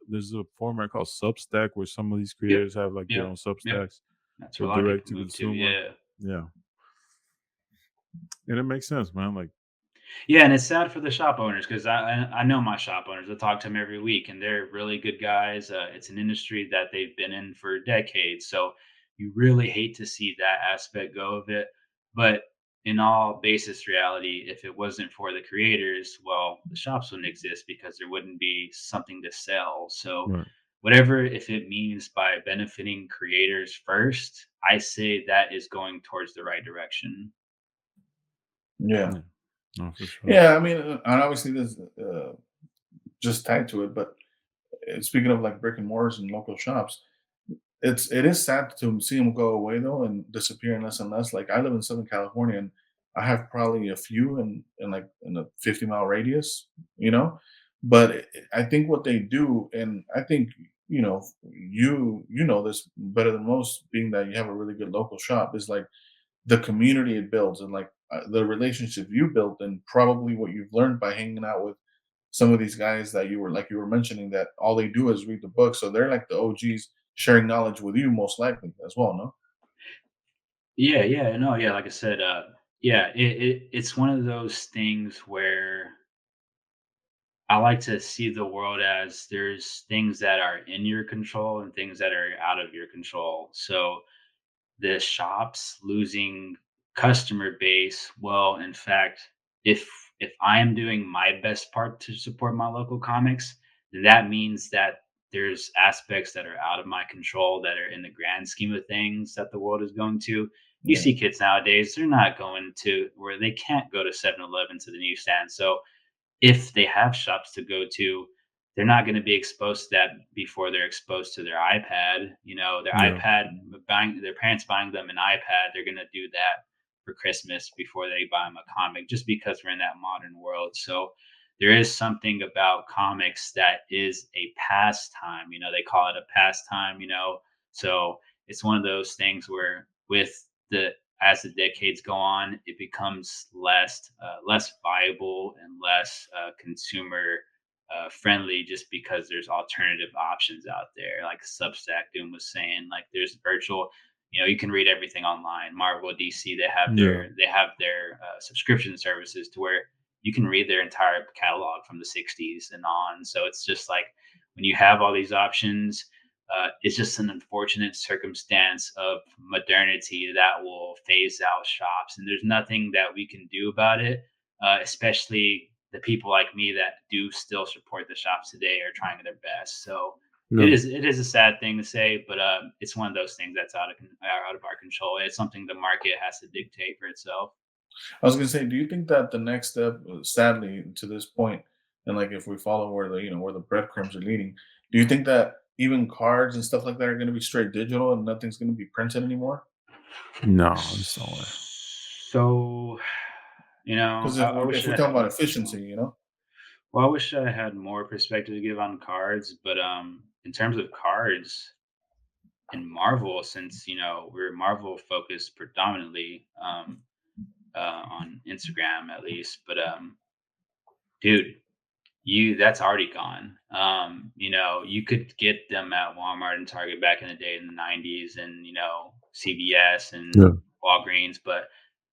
B: there's a format called Substack where some of these
C: Yep.
B: creators have like their
C: Yep.
B: own
C: Yep.
B: Substacks
C: That's
B: for
C: where a lot of
B: direct
C: people
B: to
C: move to.
B: consumer.
C: Yeah.
B: Yeah, and it makes sense, man. Like,
C: Yeah, and it's sad for the shop owners because I know my shop owners. I talk to them every week, and they're really good guys. It's an industry that they've been in for decades, so you really hate to see that aspect go of it. But in all basis reality, if it wasn't for the creators, well, the shops wouldn't exist because there wouldn't be something to sell. So
B: right,
C: whatever, if it means by benefiting creators first, I say that is going towards the right direction.
A: Yeah,
B: yeah, no, for sure.
A: yeah. I mean, and obviously there's just tied to it. But speaking of like brick and mortars and local shops, it is sad to see them go away though and disappearing less and less. Like I live in Southern California and I have probably a few in like in a 50-mile radius, you know. But I think what they do, and I think you know this better than most, being that you have a really good local shop, is like the community it builds and like the relationship you built and probably what you've learned by hanging out with some of these guys that you were mentioning that all they do is read the book. So they're like the OGs sharing knowledge with you most likely as well, no?
C: Yeah, yeah, no, yeah. Like I said, yeah, it's one of those things where I like to see the world as there's things that are in your control and things that are out of your control. So the shops losing customer base, well, in fact, if I am doing my best part to support my local comics, then that means that there's aspects that are out of my control that are in the grand scheme of things that the world is going to. You
A: Yeah,
C: see kids nowadays, they're not going to where they can't go to 7-Eleven to the newsstand. So if they have shops to go to, they're not going to be exposed to that before they're exposed to their iPad. Their
B: Yeah,
C: iPad buying their parents buying them an iPad, they're going to do that for Christmas before they buy them a comic, just because we're in that modern world. So there is something about comics that is a pastime. They call it a pastime. So it's one of those things where with the as the decades go on, it becomes less viable and less consumer friendly, just because there's alternative options out there. Like Substack Doom was saying, like there's virtual. You can read everything online. Marvel, DC, they have
B: yeah,
C: their subscription services to where you can read their entire catalog from the 60s and on. So it's just like when you have all these options, it's just an unfortunate circumstance of modernity that will phase out shops, and there's nothing that we can do about it. Especially the people like me that do still support the shops today are trying their best. So it
B: no.
C: is it is a sad thing to say, but it's one of those things that's out of our control. It's something the market has to dictate for itself.
A: I was gonna say, do you think that the next step, sadly, to this point, and like if we follow where the breadcrumbs are leading, do you think that even cards and stuff like that are going to be straight digital and nothing's going to be printed anymore?
B: No, there's no way.
C: So,
A: Because
C: I wish
A: if we're
C: I
A: talking
C: had
A: about efficiency,
C: well, I wish I had more perspective to give on cards, but in terms of cards in Marvel, since we're Marvel focused predominantly on Instagram at least, but dude, that's already gone. You could get them at Walmart and Target back in the day in the 90s and CVS
B: Yeah.
C: and Walgreens, but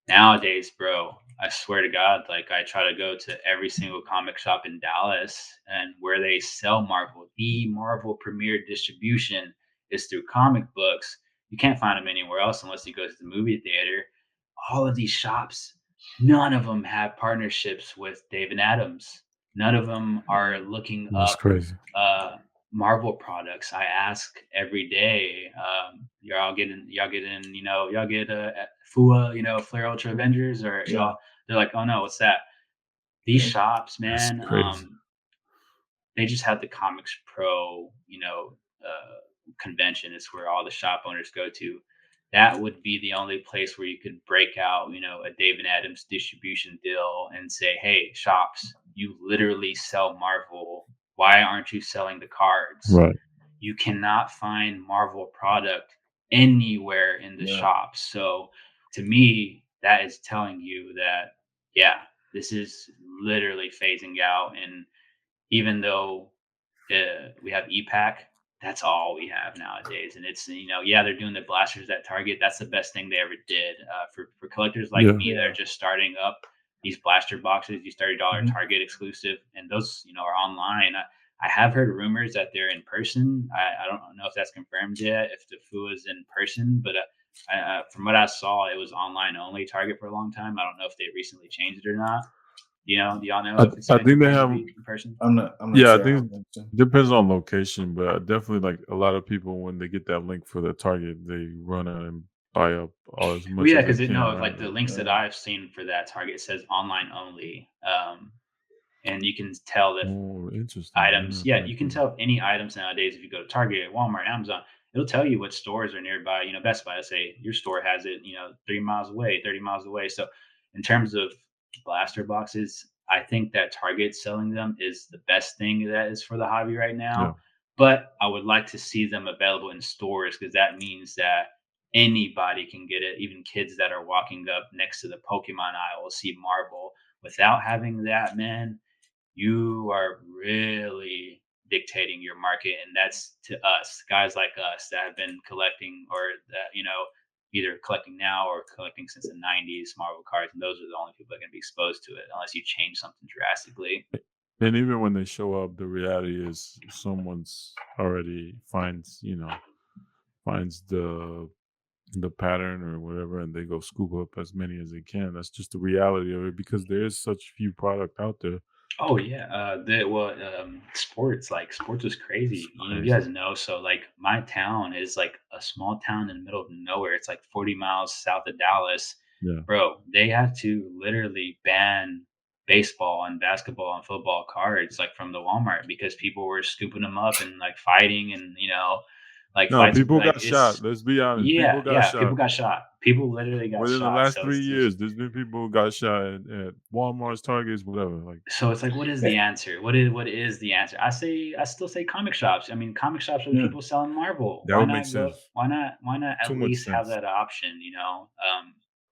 C: nowadays, bro, I swear to God, like I try to go to every single comic shop in Dallas and where they sell Marvel, the Marvel premiere distribution is through comic books. You can't find them anywhere else unless you go to the movie theater. All of these shops, none of them have partnerships with David Adams. None of them are looking
B: That's
C: up
B: crazy.
C: Marvel products. I ask every day, y'all get FUA, Flare Ultra Avengers, or
A: Yeah,
C: y'all? They're like, oh no, what's that? These
A: yeah,
C: shops,
B: That's
C: man.
B: crazy.
C: They just had the Comics Pro, convention. It's where all the shop owners go to. That would be the only place where you could break out, a David Adams distribution deal and say, "Hey, shops, you literally sell Marvel. Why aren't you selling the cards?"
B: Right.
C: You cannot find Marvel product anywhere in the
A: yeah,
C: shops. So to me, that is telling you that, yeah, this is literally phasing out. And even though we have EPAC, that's all we have nowadays. And it's, yeah, they're doing the blasters at Target. That's the best thing they ever did. For collectors like
B: Yeah.
C: me that are
A: yeah.
C: just starting up, these blaster boxes, these $30
A: Mhm.
C: Target exclusive, and those, are online. I have heard rumors that they're in person. I don't know if that's confirmed yet, if the FU is in person, but from what I saw, it was online only Target for a long time. I don't know if they recently changed it or not. Do y'all know
B: I
C: if it's
B: I
C: been
B: think they
C: confirmed to
B: have.
C: be in person?
A: I'm not
B: Yeah, I
A: sure. I
B: think
A: don't think so.
B: it depends on location, but definitely like a lot of people when they get that link for the Target, they run out and buy up all as
C: Well,
B: much
C: yeah,
B: as they
C: because
B: can,
C: no,
B: right?
C: like the
B: Like,
C: links that
A: Yeah,
C: I've seen for that Target says online only, and you can tell if
B: oh, interesting. They're
C: items.
B: not
C: Yeah,
B: paying
C: you
B: for
C: can
B: that.
C: tell if any items nowadays. If you go to Target, Walmart, Amazon, it'll tell you what stores are nearby. Best Buy, say your store has it. 3 miles away, 30 miles away. So, in terms of blaster boxes, I think that Target selling them is the best thing that is for the hobby right
B: Yeah.
C: now. But I would like to see them available in stores because that means that anybody can get it, even kids that are walking up next to the Pokemon aisle will see Marvel. Without having that, man, you are really dictating your market. And that's to us, guys like us that have been collecting or that, either collecting now or collecting since the 90s Marvel cards. And those are the only people that can be exposed to it unless you change something drastically.
B: And even when they show up, the reality is someone's already finds the pattern or whatever, and they go scoop up as many as they can. That's just the reality of it because there is such few product out there.
C: Oh yeah, sports is
B: It's
C: crazy. You
B: crazy.
C: guys know. So like, my town is like a small town in the middle of nowhere. It's like 40 miles south of Dallas,
B: Yeah.
C: bro. They had to literally ban baseball and basketball and football cards like from the Walmart because people were scooping them up and like fighting and like
B: No,
C: fights
B: people
C: like
B: got shot.
C: it's
B: Let's be honest.
C: yeah,
B: People got
C: yeah. People
B: shot.
C: got shot. People literally got
B: Within the
C: shot.
B: last
C: So
B: three
C: it's just
B: years, there's been people who got shot at Walmart's, Targets, whatever. Like,
C: So it's like, what is the answer? What is the answer? I still say comic shops. I mean, comic shops are the
A: yeah.
C: people selling Marvel.
B: that
C: Why
B: would make
C: not go?
B: sense.
C: Why not
B: Too
C: at
B: much
C: least have
B: sense.
C: that option?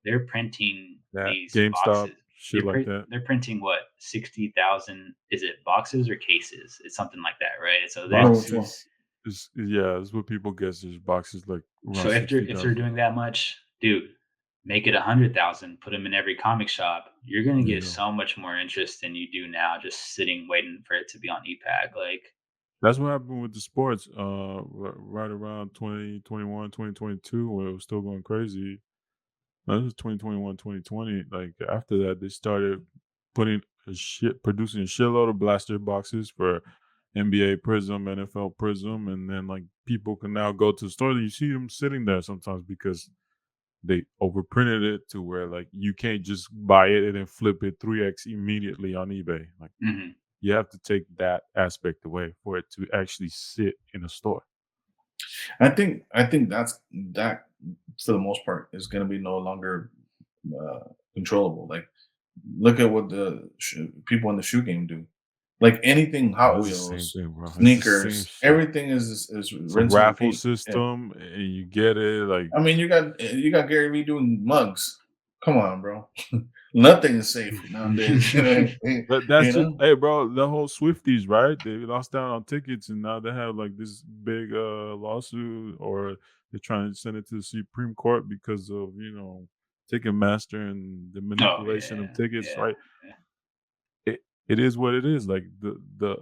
C: They're printing
B: That
C: these
B: GameStop,
C: boxes.
B: shit like that.
C: They're printing what 60,000? Is it boxes or cases? It's something like that, right? So
A: I
C: they
A: know which one.
B: Boxes is yeah, that's what people guess is boxes like around
C: so if they're
B: 60,000.
C: doing that much, dude, make it 100,000. Put them in every comic shop. You're gonna
B: There you
C: get
B: go.
C: so much more interest than you do now, just sitting waiting for it to be on EPAC. Like,
B: That's what happened with the sports, right around 2021, 2022, when it was still going crazy. No, this was 2021, 2020. Like after that, they started producing a shitload of blaster boxes for NBA Prism, NFL Prism, and then like people can now go to the store. You see them sitting there sometimes because they overprinted it to where like you can't just buy it and then flip it 3x immediately on eBay. Like
C: mhm.
B: you have to take that aspect away for it to actually sit in a store.
A: I think that for the most part is going to be no longer controllable. Like, look at what the people in the shoe game do. Like anything
B: Oh,
A: Hot
B: it's the same
A: Wheels,
B: thing, bro. It's the same
A: sneakers,
B: shit.
A: everything is
B: It's a
A: rinse and
B: raffle
A: repeat. Yeah.
B: system, and you get it. Like,
A: I mean, you got Gary Vee doing mugs. Come on, bro. Nothing is safe nowadays.
B: but that's
A: You
B: just,
A: know?
B: hey, bro. The whole Swifties, right? They lost out on tickets, and now they have like this big lawsuit, or they're trying to send it to the Supreme Court because of Ticketmaster and the
C: Oh
B: manipulation of
C: yeah,
B: tickets,
C: yeah,
B: right? It is what it is. Like the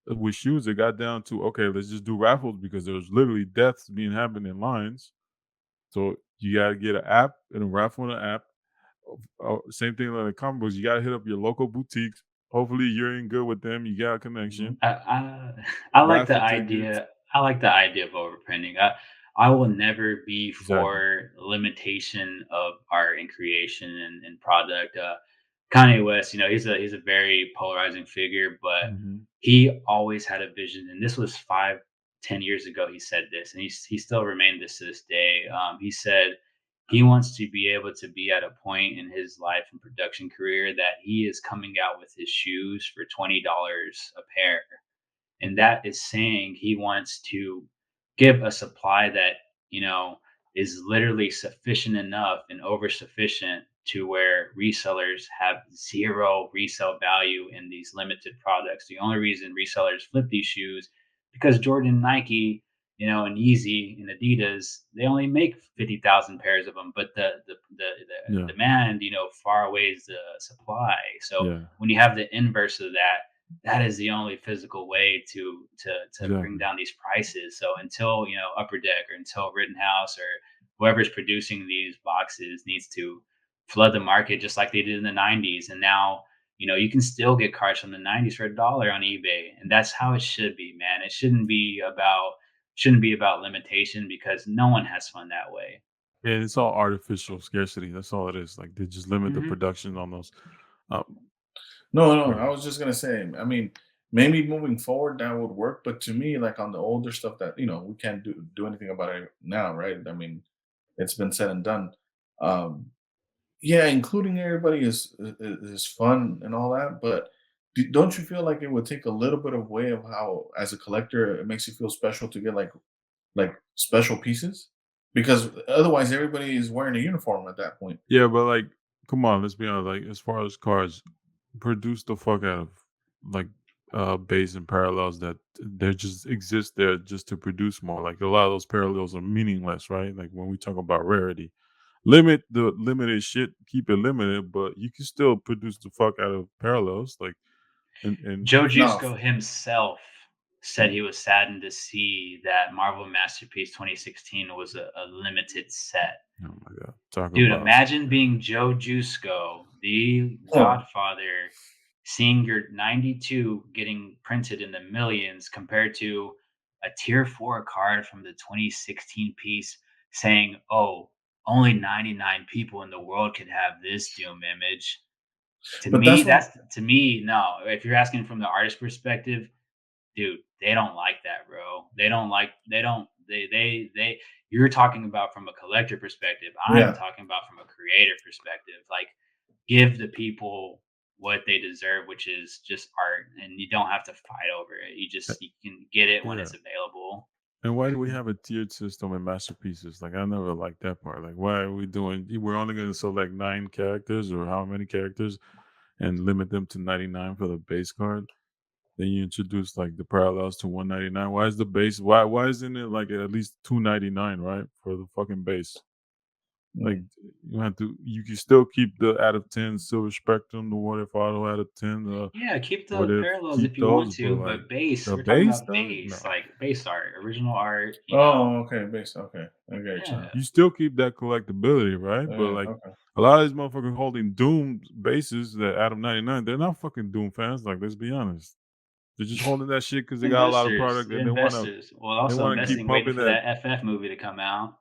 B: with shoes, it got down to, okay, let's just do raffles because there was literally deaths being happened in lines. So you gotta get an app and a raffle on an app. Same thing like the comic books. You gotta hit up your local boutiques. Hopefully, you're in good with them. You got a
A: Mhm.
B: connection.
C: I like the
B: Raffle tickets.
C: idea. I like the idea of overprinting. I will never be
B: Exactly.
C: for limitation of art and creation and product. Kanye West, he's a very polarizing figure, but
B: Mhm.
C: he always had a vision, and this was 5, 10 years ago. He said this, and he still remained this to this day. He said he wants to be able to be at a point in his life and production career that he is coming out with his shoes for $20 a pair, and that is saying he wants to give a supply that is literally sufficient enough and over sufficient to where resellers have zero resale value in these limited products. The only reason resellers flip these shoes because Jordan, Nike, and Yeezy and Adidas, they only make 50,000 pairs of them, but the
B: Yeah.
C: demand, far outweighs the supply. So
B: Yeah.
C: when you have the inverse of that, that is the only physical way to bring
B: Exactly.
C: down these prices. So until Upper Deck or until Rittenhouse or whoever's producing these boxes needs to flood the market just like they did in the '90s, and now you can still get cards from the '90s for $1 on eBay, and that's how it should be, man. It shouldn't be about limitation because no one has fun that way.
B: And it's all artificial scarcity. That's all it is. Like, they just limit the
C: Hmm.
B: production on those. Um,
A: No, no,
B: right.
A: I was just gonna say, I mean, maybe moving forward that would work, but to me, like on the older stuff that we can't do anything about it now, right? I mean, it's been said and done. Um, yeah, including everybody is fun and all that, but don't you feel like it would take a little bit of way of how, as a collector, it makes you feel special to get like special pieces? Because otherwise, everybody is wearing a uniform at that point.
B: Yeah, but like, come on, let's be honest. Like, as far as cars, produce the fuck out of like base and parallels that they just exist there just to produce more. Like, a lot of those parallels are meaningless, right? Like, when we talk about rarity, limit the limited shit, keep it limited, but you can still produce the fuck out of parallels. Like, and
C: Joe
A: No,
C: Jusko himself said he was saddened to see that Marvel Masterpiece 2016 was a limited set.
B: oh my god, talk
C: Dude,
B: about
C: imagine being Joe Jusko, the
A: huh,
C: Godfather, seeing your 92 getting printed in the millions compared to a tier 4 card from the 2016 piece saying, "Oh, only 99 people in the world could have this Doom image." To
A: but
C: me,
A: that's what.
C: that's to me, no. If you're asking from the artist perspective, dude, they don't like that, bro. They don't. You're talking about from a collector perspective. I'm
A: Yeah,
C: talking about from a creator perspective. Like, give the people what they deserve, which is just art, and you don't have to fight over it. You can get it when
B: yeah.
C: it's available.
B: And why do we have a tiered system in masterpieces? Like, I never liked that part. Like, why are we doing? We're only going to select 9 characters, or how many characters, and limit them to 99 for the base card. Then you introduce like the parallels to 199. Why is the base? Why isn't it like at least 299, right, for the fucking base? Like,
A: mm,
B: you can still keep the out of 10 silver spectrum, the what if auto out of 10,
C: Yeah, keep
B: what
C: the
B: if
C: parallels
B: keep
C: if you want
B: those, but
C: to,
B: like
C: but base.
B: the
C: We're talking
B: base,
C: about
B: dog, no.
C: base, like base art, original art.
A: oh, okay, base, okay, I get you.
C: Yeah.
B: You still keep that collectability, right? But like,
A: Okay.
B: a lot of these motherfuckers holding Doom bases that out of 99, they're not fucking Doom fans. Like, let's be honest. They're just holding that shit because they got a lot of
C: Investors,
B: product, and
C: investors. Well,
B: they
C: also
B: wanna keep
C: investing, waiting
B: pumping
C: for
B: that
C: that FF movie to come out.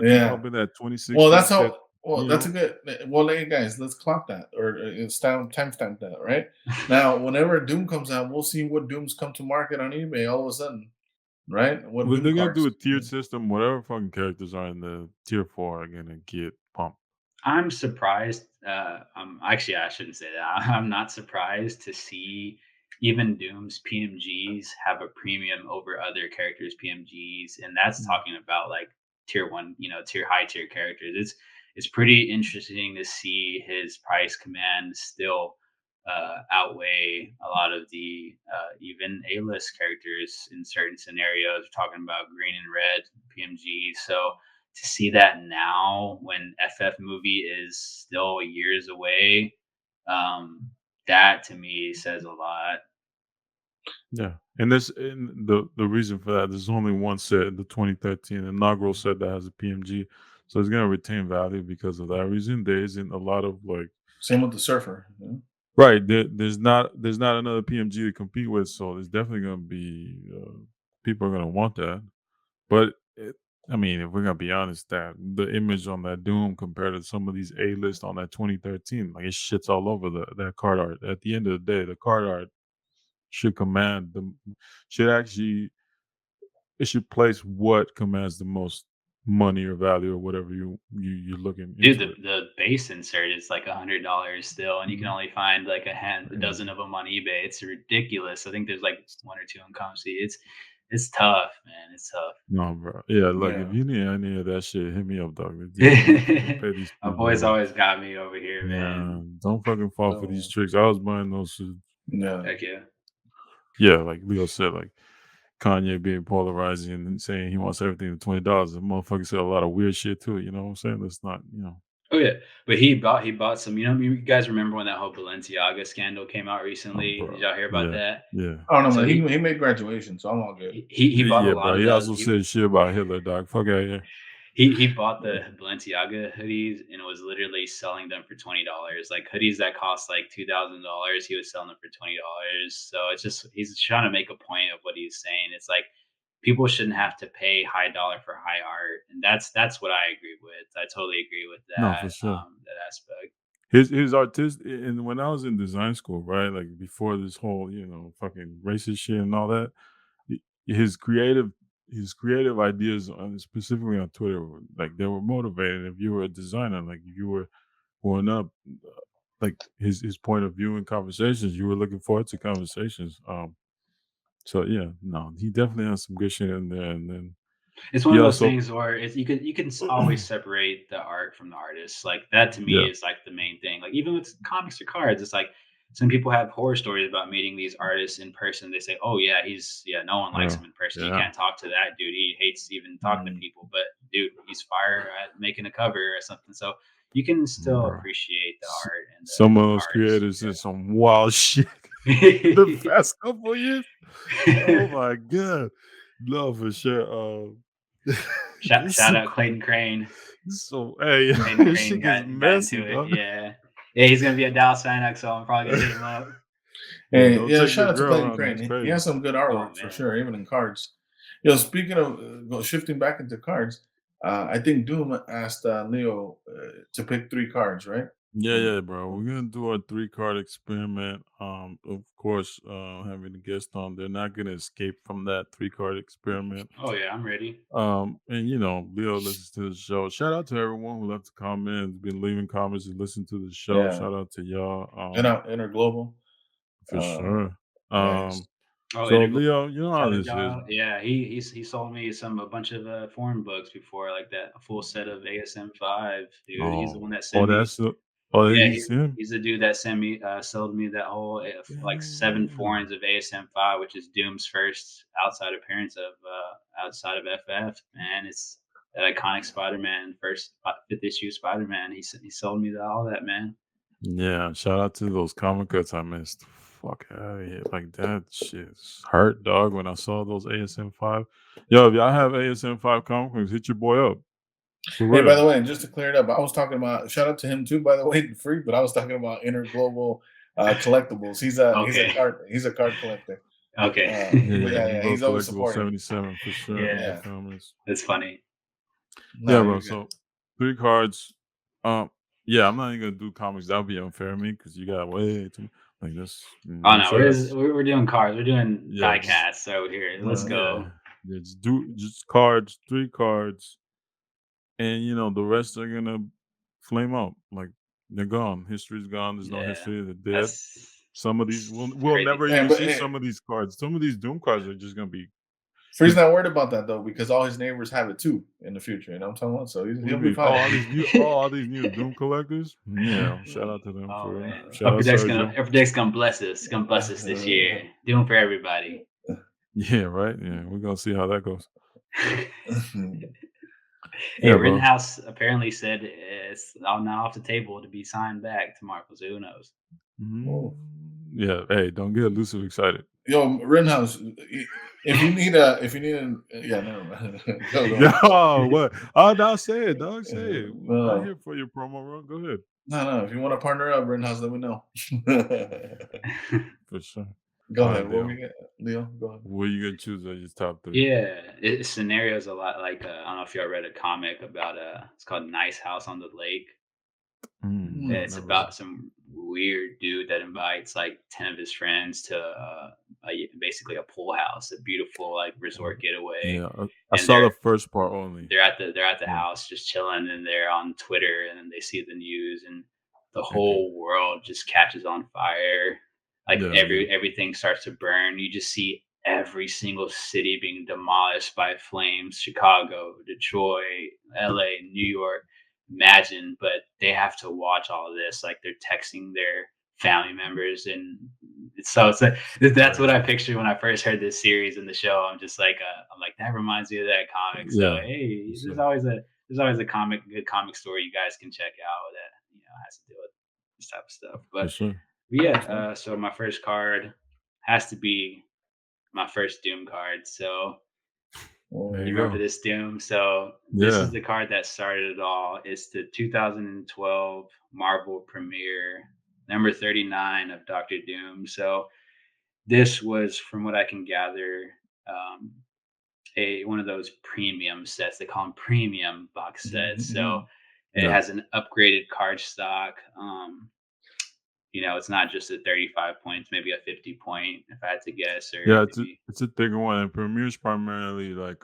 A: Yeah.
B: 26
A: Well, that's
B: cent that,
A: how. Well,
B: you
A: that's a
B: know
A: good. Well, hey guys, let's clock that or timestamp that, right? Now, whenever Doom comes out, we'll see what Dooms come to market on eBay all of a sudden. right? What
B: Well,
A: Doom
B: they're gonna do
A: cards?
B: a tiered system. Whatever fucking characters are in the tier 4 are gonna get pumped.
C: I'm surprised. Actually, I shouldn't say that. I'm not surprised to see even Doom's PMGs have a premium over other characters' PMGs, and that's
B: Mm.
C: talking about like tier one, tier high tier characters. It's pretty interesting to see his price command still outweigh a lot of the even A-list characters in certain scenarios. We're talking about green and red PMGs, so to see that now when FF movie is still years away, that to me says a lot.
B: Yeah, and the reason for that, there's only one set, the 2013 inaugural set that has a PMG, so it's gonna retain value because of that reason. There isn't a lot of like
A: Same with the Surfer.
B: right there's not another PMG to compete with, so there's definitely gonna be people are gonna want that. But I mean, if we're gonna be honest, that the image on that Doom compared to some of these A list on that 2013, like it shits all over that card art. At the end of the day, the card art should command the should actually it should place what commands the most money or value or whatever you're looking
C: Dude,
B: into
C: the
B: it.
C: the base insert is like $100 still, and you can
B: Mhm.
C: only find like a
B: Yeah.
C: dozen of them on eBay. It's ridiculous. I think there's like one or two on ComC. It's tough, man. It's tough.
B: No, bro. Yeah, look, if
A: Yeah.
B: you need any of that shit, hit me up, dog. Yeah, don't fucking pay these
C: My
B: people.
C: boys always got me over here,
B: Yeah,
C: man.
B: don't fucking fall for these
A: So
B: tricks. I was buying those shit.
A: yeah.
C: Heck yeah.
B: Yeah, like Leo said, like Kanye being polarizing and saying he wants everything for $20. The motherfucker said a lot of weird shit too. You know what I'm saying? That's not.
C: Oh yeah, but he bought some. You guys remember when that whole Balenciaga scandal came out
B: Oh,
C: recently? Did
B: bro.
C: y'all hear about
B: Yeah,
C: that?
B: yeah.
A: I don't know,
C: So
A: man.
C: he
A: He made graduation, so I'm all good.
C: he he he bought a
B: Yeah,
C: lot
B: bro.
C: of
B: He
C: those.
B: also said shit about Hitler, dog. Fuck out here.
C: He bought
B: Yeah,
C: the Balenciaga hoodies and was literally selling them for $20. Like hoodies that cost like $2,000, he was selling them for $20. So it's just he's trying to make a point of what he's saying. It's like people shouldn't have to pay high dollar for high art, and that's what I agree with. I totally agree with
B: no,
C: that
B: for sure.
C: that aspect.
B: His artist and when I was in design school, right? Like before this whole, fucking racist shit and all that, h- his creative his creative ideas specifically on Twitter like they were motivated. If you were a designer, like if you were growing up, like his point of view in conversations, you were looking forward to conversations. So yeah, no, he definitely has some good shit in there. And then
C: It's one
B: he
C: of those
B: also
C: things where always separate the art from the artist. Like that to me
B: yeah,
C: is like the main thing. Like even with comics or cards, it's like some people have horror stories about meeting these artists in person. They say, "Oh yeah, no one likes
B: yeah,
C: him in person. You
B: yeah,
C: can't talk to that dude. He hates even talking to
A: Mm.
C: people." But dude, he's fire at making a cover or something. So you can still
B: bro.
C: appreciate the
B: S-
C: art and
B: Some of
C: the
B: those
C: artist.
B: creators did some wild shit the past couple of years. Oh
C: Yeah.
B: my god. No, for sure.
C: shout,
B: This
C: shout out Clayton Crane.
B: so hey,
C: Clayton
B: this
C: Crane
B: shit gets
C: got
B: messy,
C: into it.
B: dog.
C: Yeah. Yeah, he's gonna be a Dallas fan, so I'm probably gonna hit him up.
B: Yeah,
A: Hey,
B: don't
A: yeah,
B: take your
A: shout out to
B: girl
A: Clayton
B: around him.
A: Crane.
B: It's
A: He
B: crazy.
A: has some good
C: Oh
A: artwork for
C: man.
A: sure, even in cards. Speaking of shifting back into cards, I think Doom asked Leo to pick 3 cards, right?
B: Yeah,
A: From,
B: yeah, bro. We're gonna do a 3 card experiment. Of course, having a guest on, they're not gonna escape from that 3 card experiment.
C: Oh yeah, I'm ready.
B: And Leo listens to the show. Shout out to everyone who left a comment, been leaving comments and listen to the show.
A: yeah,
B: Shout out to y'all.
A: Inner Global.
B: For
A: Uh,
B: sure.
A: yeah,
C: Oh,
B: So
C: Integral
B: Leo, you know how
C: shout
B: this is.
C: out. Yeah, he sold me a bunch of foreign books before, like that a full set of ASM 5. Dude, he's the
B: Oh,
C: one that
B: oh,
C: sent me.
B: that's the, oh,
C: Yeah,
B: he's him.
C: he's the dude that sent me sold me that whole like 7 foreigns
B: Damn.
C: of ASM 5, which is Doom's first outside appearance of outside of FF. Man, it's that iconic Spider-Man first fifth issue Spider-Man. He sold me all that, man.
B: Yeah, shout out to those comic cuts I missed. Fuck out of here. Like that shit's hurt, dog, when I saw those ASM 5. Yo, if y'all have ASM 5 comic books, hit your boy up. For
A: Hey, by
B: real.
A: the way, and just to clear it up, I was talking about shout out to him too, by the way, free. But I was talking about Inner Global Collectibles.
C: Okay,
A: He's a card collector.
C: okay,
B: Yeah,
A: But
B: yeah.
A: yeah,
B: Bro
A: he's always
B: Collectible
A: supporting.
B: 77 for sure in the
C: yeah,
A: Yeah,
B: comments.
C: that's funny.
B: Yeah,
A: no,
B: bro.
A: you're good.
B: So 3 cards. Yeah, I'm not even gonna do comics. That would be unfair to me because you got way too like this.
C: Oh
B: I'm
C: no,
B: sure that's
C: we're doing cards. We're doing
B: yeah,
C: die casts over here. Let's
A: Uh,
B: yeah.
C: go.
B: just cards, 3 cards, and, the rest are gonna flame out, like, they're gone. History's gone, there's no
C: Yeah,
B: history, they're dead.
C: that's
B: Some of these
C: it's
B: we'll
C: crazy
B: never
C: to
A: And
B: even
C: think.
A: but
B: see some of these cards. Some of these Doom cards are just gonna be
A: Free's
B: because
A: not worried about that though, because all his neighbors have it too in the future. You know what I'm talking about? So
B: what do
A: he'll
B: you
A: be
B: mean? Oh,
A: fine.
B: all these new Doom collectors? Yeah, shout out to them
C: Oh
B: for real.
C: man,
B: Shout out Sergio.
C: Upper Deck's gonna bless us. Gonna bless us this year. Doing for everybody.
B: Yeah, right? Yeah, we're gonna see how that goes.
C: Hey,
B: Yeah, bro.
C: Rittenhouse apparently said it's all now off the table to be signed back tomorrow. So who knows?
B: Mhm.
A: Oh.
B: Yeah, hey, don't get elusive excited.
A: Yo, Rittenhouse, if you need an, yeah, never mind. Go.
B: Yo, what? Oh, now say it, dog. Say it. I'm
A: No,
B: here for your promo run. Go ahead.
A: no. If you want to partner up, Rittenhouse, let me know.
B: For sure.
A: Go
B: All right,
A: ahead. What we
B: Leo.
A: get, Leo? Go ahead.
B: What are you gonna choose as your top three?
C: Yeah, scenarios a lot like I don't know if y'all read a comic about it's called Nice House on the Lake.
B: No,
A: Hmm.
C: It's
B: never.
C: about some weird dude that invites like 10 of his friends to basically a pool house, a beautiful like
B: Oh,
C: resort getaway,
B: yeah, I
C: and
B: saw the first part only.
C: they're at the
B: Yeah.
C: house just chilling, and they're on Twitter, and then they see the news, and the
B: Okay.
C: whole world just catches on fire. Like
B: Yeah, yeah.
C: everything starts to burn. You just see every single city being demolished by flames. Chicago, Detroit, LA, New York. Imagine, but they have to watch all of this. Like they're texting their family members, and it's like that's what
B: Right.
C: I pictured when I first heard this series in the show. I'm like that reminds me of that comic. So
B: Yeah. For
C: hey,
B: sure.
C: there's always a good comic story you guys can check out that has to do with this type of stuff.
B: For
C: But
B: sure.
C: yeah,
A: Okay.
C: so my first card has to be my first Doom card. So
B: There
A: Oh,
C: you
B: you
C: remember
B: go.
C: this Doom? So this is
B: Yeah.
C: the card that started it all. It's the 2012 Marvel premiere, number 39 of Doctor Doom. So this was, from what I can gather, um, a one of those premium sets. They call them premium box sets. So
A: mhm.
C: it
B: Yeah.
C: has an upgraded card stock. It's not just a 35 points, maybe a 50 point, if I had to guess, or
B: Yeah,
C: maybe.
B: it's a thicker one, and Premiere's primarily like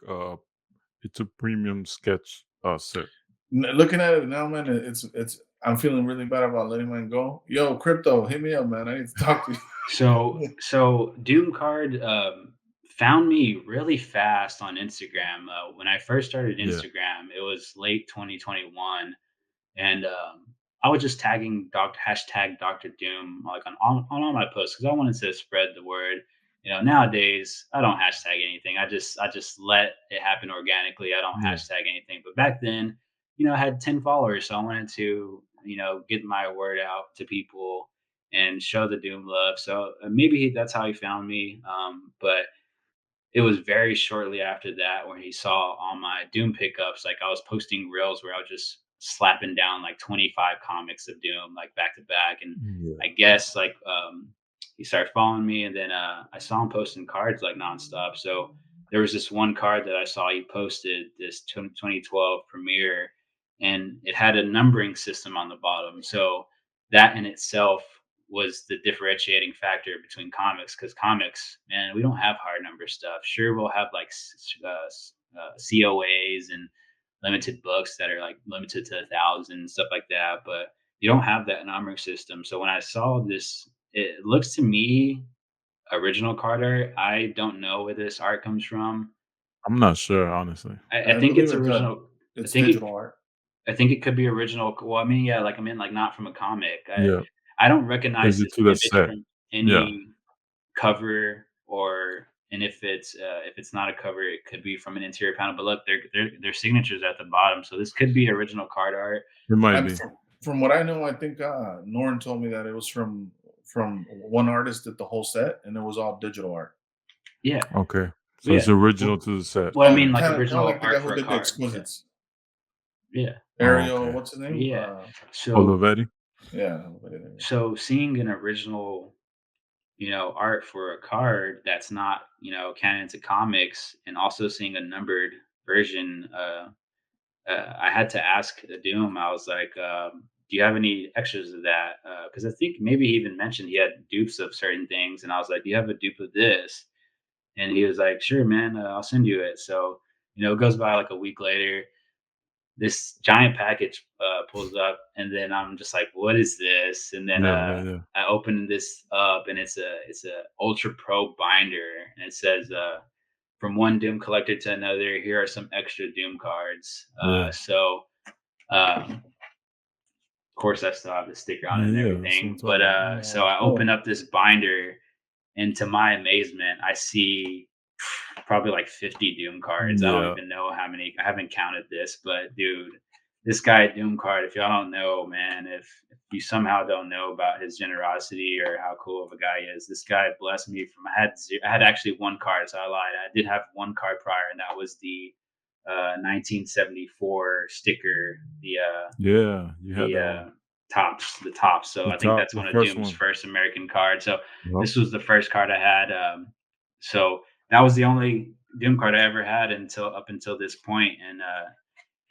B: it's a premium sketch set.
A: Looking at it now, man, it's. I'm feeling really bad about letting mine go. Yo, crypto, hit me up, man. I need to talk to
C: So
A: you.
C: so Doom Card found me really fast on Instagram. When I first started
B: Yeah.
C: Instagram, it was late 2021, and I was just tagging hashtag Doctor Doom like on all my posts because I wanted to spread the word. Nowadays I don't hashtag anything. I just let it happen organically. I don't
B: Yeah.
C: hashtag anything. But back then, I had 10 followers, so I wanted to get my word out to people and show the Doom love. So maybe that's how he found me. But it was very shortly after that when he saw all my Doom pickups. Like I was posting reels where I was just slapping down like 25 comics of Doom like back to back. And
B: Yeah.
C: I guess like he started following me, and then I saw him posting cards like nonstop. So there was this one card that I saw he posted, this 2012 premiere, and it had a numbering system on the bottom. So that in itself was the differentiating factor between comics, because comics, man, we don't have hard number stuff. Sure, we'll have like COAs and limited books that are like limited to 1,000 and stuff like that, but you don't have that numbering system. So when I saw this, it looks to me original card art. I don't know where this art comes from.
B: I'm not sure, honestly.
C: I
A: I
C: think
A: believe
C: it's original. I
A: it's
C: think it
A: digital art.
C: I think it could be original. Well, I mean, yeah, like I mean, like not from a comic.
B: Yeah.
C: I don't recognize
B: Is it
C: this
B: to the
C: image
B: set?
C: from
B: Yeah.
C: any cover, or and if it's not a cover, it could be from an interior panel. But look, their signatures at the bottom, so this could be original card art.
B: It might
A: I'm
B: be.
A: from what I know, I think Norton told me that it was from one artist did the whole set, and it was all digital art.
C: Yeah,
B: Okay. So it's
C: yeah.
B: original
C: Well,
B: to the set.
C: I
A: Kind
C: mean,
A: of,
C: like
A: kind of
C: original
A: like the guy
C: art
A: who
C: for a
A: did the
C: card. Yeah,
A: Exquisites.
C: yeah,
B: Oh,
A: Ariel,
B: okay.
A: what's his name?
C: yeah. So
B: Olivetti?
A: Yeah.
C: seeing an original, art for a card that's not, canon to comics, and also seeing a numbered version. I had to ask Doom. I was like, "Do you have any extras of that?" Because I think maybe he even mentioned he had dupes of certain things, and I was like, "Do you have a dupe of this?" And he was like, "Sure, man, I'll send you it." So, it goes by like a week later. This giant package pulls up, and then I'm just like, "What is this?" And then
B: Yeah, yeah, yeah.
C: I open this up, and it's a Ultra Pro binder, and it says, "From one Doom collector to another, here are some extra Doom cards."
B: Yeah.
C: Of course, I still have the sticker on
B: Yeah,
C: it and
B: yeah, that's what I'm
C: everything. But
B: talking about.
C: so
A: Oh,
C: I open
A: cool.
C: up this binder, and to my amazement, I see probably like 50 Doom cards. I don't
B: Yeah.
C: even know how many. I haven't counted this, but dude, this guy Doom card. If y'all don't know, man, if you somehow don't know about his generosity or how cool of a guy he is, this guy blessed me from. I had actually one card, so I lied. I did have one card prior, and that was the 1974 sticker.
B: Yeah, you had
C: The
B: that one.
C: the tops. So I think that's
B: The
C: one of
B: first
C: Doom's
B: one.
C: first American cards. So
B: Yep.
C: this was the first card I had. So that was the only Doom card I ever had until this point.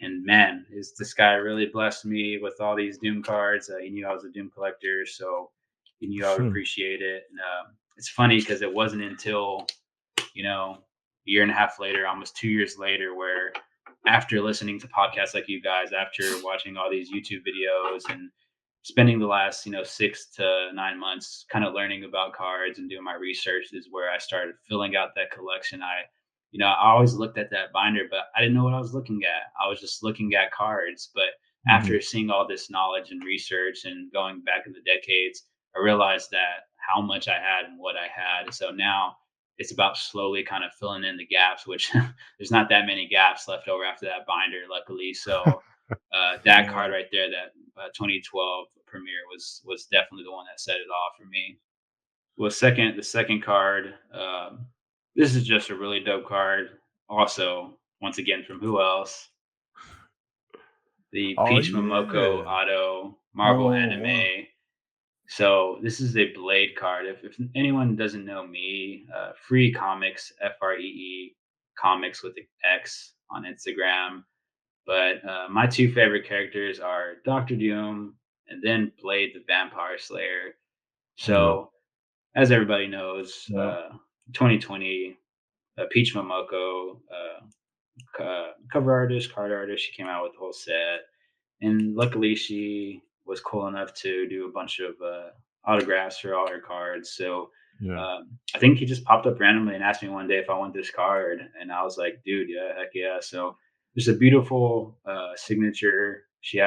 C: And man, is this guy really blessed me with all these Doom cards. He knew I was a Doom collector, so he knew I would
B: Sure.
C: appreciate it. And it's funny because it wasn't until a year and a half later, almost 2 years later, where after listening to podcasts like you guys, after watching all these YouTube videos and spending the last, 6 to 9 months kind of learning about cards and doing my research is where I started filling out that collection. I always looked at that binder, but I didn't know what I was looking at. I was just looking at cards. But
B: Mhm.
C: after seeing all this knowledge and research and going back in the decades, I realized that how much I had and what I had. So now it's about slowly kind of filling in the gaps, which there's not that many gaps left over after that binder, luckily. So that card
A: Yeah.
C: right there, that 2012 premiere was definitely the one that set it off for me. Well, the second card, this is just a really dope card. Also, once again, from who else? The
B: Oh,
C: Peach Momoko
B: yeah.
C: Auto Marvel
A: Oh, wow.
C: Anime. So this is a Blade card. If anyone doesn't know me, Free Comics, FREE Comics with an X on Instagram. But my two favorite characters are Doctor Doom and then Blade the Vampire Slayer.
B: Yep.
C: So as everybody knows,
A: Yeah.
C: 2020, Peach Momoko, cover artist, card artist, she came out with the whole set. And luckily, she was cool enough to do a bunch of autographs for all her cards. So
B: Yeah.
C: I think he just popped up randomly and asked me one day if I want this card, and I was like, "Dude, yeah, heck yeah!" So there's a beautiful signature. She's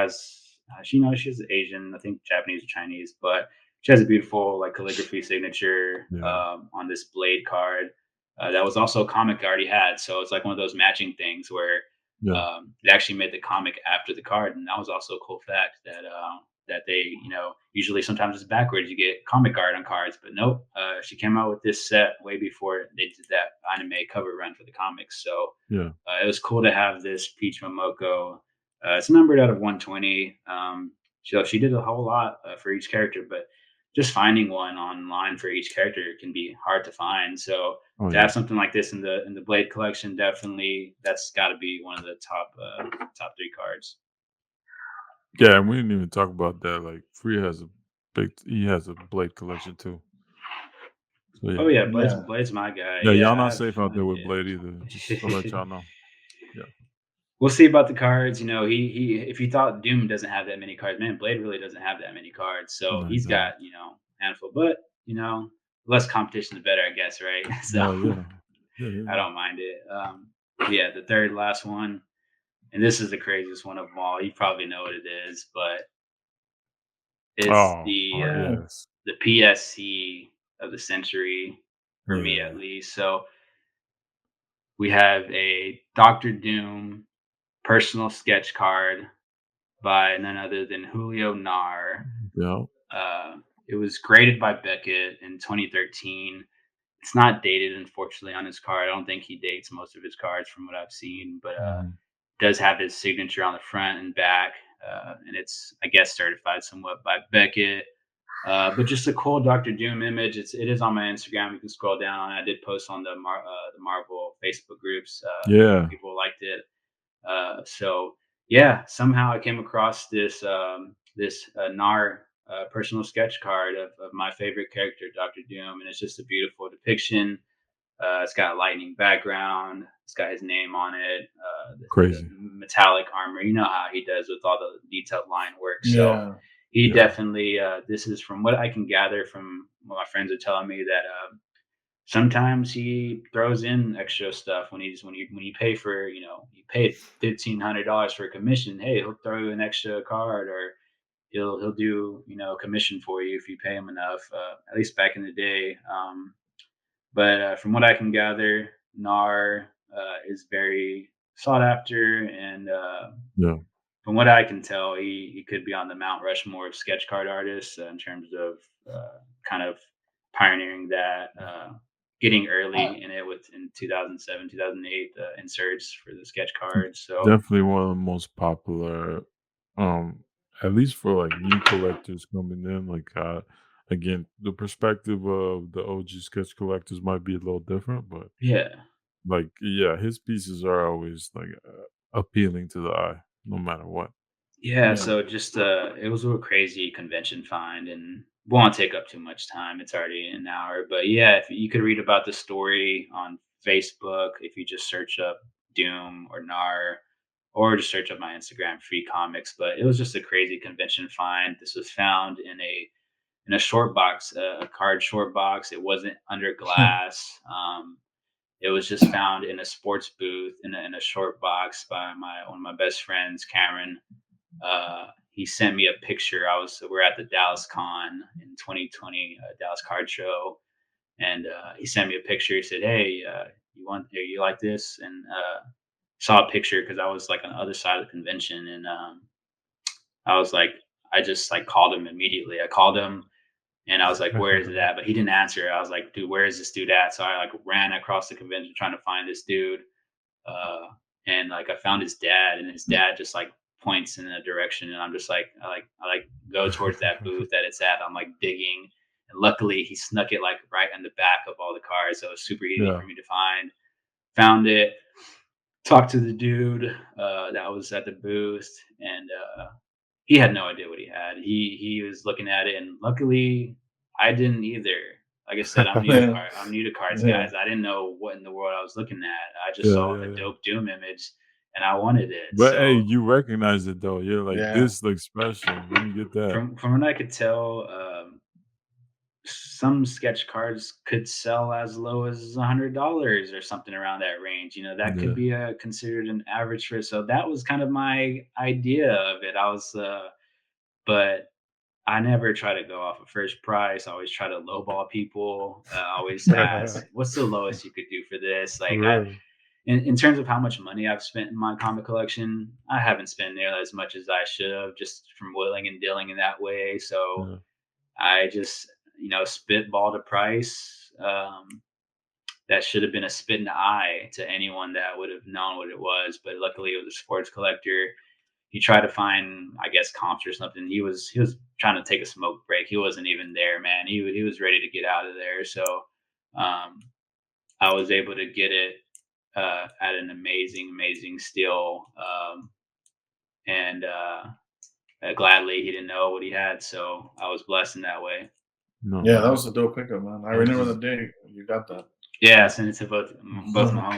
C: Asian, I think Japanese or Chinese, but she has a beautiful like calligraphy signature
B: Yeah.
C: on this blade card. That was also a comic I already had, so it's like one of those matching things where
B: Yeah.
C: they actually made the comic after the card, and that was also a cool fact that they, usually sometimes it's backwards. You get comic art on cards, but nope. She came out with this set way before they did that anime cover run for the comics. So
B: Yeah.
C: it was cool to have this Peach Momoko. It's numbered out of 120. So she did a whole lot for each character, but just finding one online for each character can be hard to find. So
B: Oh,
C: to have
B: yeah.
C: something like this in the Blade collection, definitely that's got to be one of the top three cards.
B: Yeah, and we didn't even talk about that. Like, Free has a he has a Blade collection too. So
C: Oh
B: yeah.
C: yeah,
A: Yeah.
C: Blade's my guy.
B: Yeah,
C: Yeah,
B: y'all not safe out there with Blade either. Just to let
C: yeah.
B: y'all know. Yeah.
C: We'll see about the cards. He if you thought Doom doesn't have that many cards, man, Blade really doesn't have that many cards. So
B: No, he
C: he's
B: don't.
C: got handful, but less competition the better, I guess, right? So
B: Yeah, yeah. Yeah, yeah,
C: I
B: yeah.
C: don't mind it. Yeah, the third last one, and this is the craziest one of them all. You probably know what it is, but it's
B: Oh,
C: the
A: Oh,
B: yes.
C: the PSC of the century for me at
B: Yeah.
C: least. So we have a Doctor Doom personal sketch card by none other than Julio Nar.
B: Yeah.
C: Uh, it was graded by Beckett in 2013. It's not dated, unfortunately, on his card. I don't think he dates most of his cards from what I've seen, but
B: Mhm.
C: does have his signature on the front and back, and it's I guess certified somewhat by Beckett. But just a cool Doctor Doom image. It is on my Instagram. You can scroll down. I did post on the Marvel Facebook groups.
B: Yeah.
C: People liked it. So yeah, somehow I came across this Nar personal sketch card of my favorite character, Doctor Doom, and it's just a beautiful depiction. It's got a lightning background. It's got his name on it. The
B: Crazy.
C: metallic armor. You know how he does with all the detailed line work. So
A: Yeah.
C: he
B: Yeah.
C: definitely. This is from what I can gather from what my friends are telling me that sometimes he throws in extra stuff when you pay for you paid $1,500 for a commission. Hey, he'll throw you an extra card or he'll do a commission for you if you pay him enough. At least back in the day. But from what I can gather, Nar is very sought after, and
B: Yeah.
C: from what I can tell, he could be on the Mount Rushmore of sketch card artists in terms of kind of pioneering that, getting
A: Uh,
C: early in it with in 2007, 2008 inserts for the sketch cards. So
B: Definitely one of the most popular, um, at least for like new collectors coming in. Like, again, the perspective of the OG sketch collectors might be a little different, but
C: yeah,
B: like, yeah, his pieces are always like appealing to the eye, no matter what.
C: yeah.
A: yeah.
C: So just it was a real crazy convention find, and won't take up too much time. It's already an hour, but yeah, if you could read about the story on Facebook, if you just search up Doom or Nar, or just search up my Instagram, free comics. But it was just a crazy convention find. This was found in a short box, a card short box. It wasn't under glass. It was just found in a sports booth in a short box by my one of my best friends, Cameron. He sent me a picture. We're at the Dallas Con in 2020, Dallas Card Show, and he sent me a picture. He said, "Hey, you like this?" And saw a picture because I was like on the other side of the convention, and I was like, I just like called him immediately. I called him and I was like, "Where is it at?" But he didn't answer. I was like, "Dude, where is this dude at?" So I like ran across the convention trying to find this dude, uh, and like I found his dad, and his dad just like points in a direction, and I'm just like, I like go towards that booth that it's at. I'm like digging, and luckily he snuck it like right in the back of all the cars, so it was super easy
B: Yeah.
C: for me to find. Found it, talked to the dude that was at the booth, and he had no idea what he had. He was looking at it, and luckily, I didn't either. Like I said,
A: Yeah.
C: I'm new to cards,
A: Yeah.
C: guys. I didn't know what in the world I was looking at. I just
B: Yeah,
C: saw
B: yeah,
C: a
B: yeah.
C: dope Doom image, and I wanted it.
B: But hey,
C: So
B: you recognize it though. You're like,
A: Yeah.
B: this looks special. Let me get that.
C: from what I could tell, some sketch cards could sell as low as $100 or something around that range. That could
B: Yeah.
C: be considered an average for. So that was kind of my idea of it. But I never try to go off of first price. I always try to lowball people. I always ask, "What's the lowest you could do for this?"
B: For
C: Like
B: real.
C: in terms of how much money I've spent in my comic collection, I haven't spent nearly as much as I should have, just from willing and dealing in that way. So
B: Yeah.
C: I just, spitballed a price that should have been a spit in the eye to anyone that would have known what it was. But luckily, it was a sports collector. He tried to find, I guess, comps or something. He was trying to take a smoke break. He wasn't even there, man. He was ready to get out of there. So um, I was able to get it at an amazing steal, and gladly he didn't know what he had. So I was blessed in that way.
B: No,
A: Yeah, that
B: man.
A: was a dope pickup, man. I
B: That's
A: remember
B: just
A: the day you got that.
C: Yeah, I sent it to both my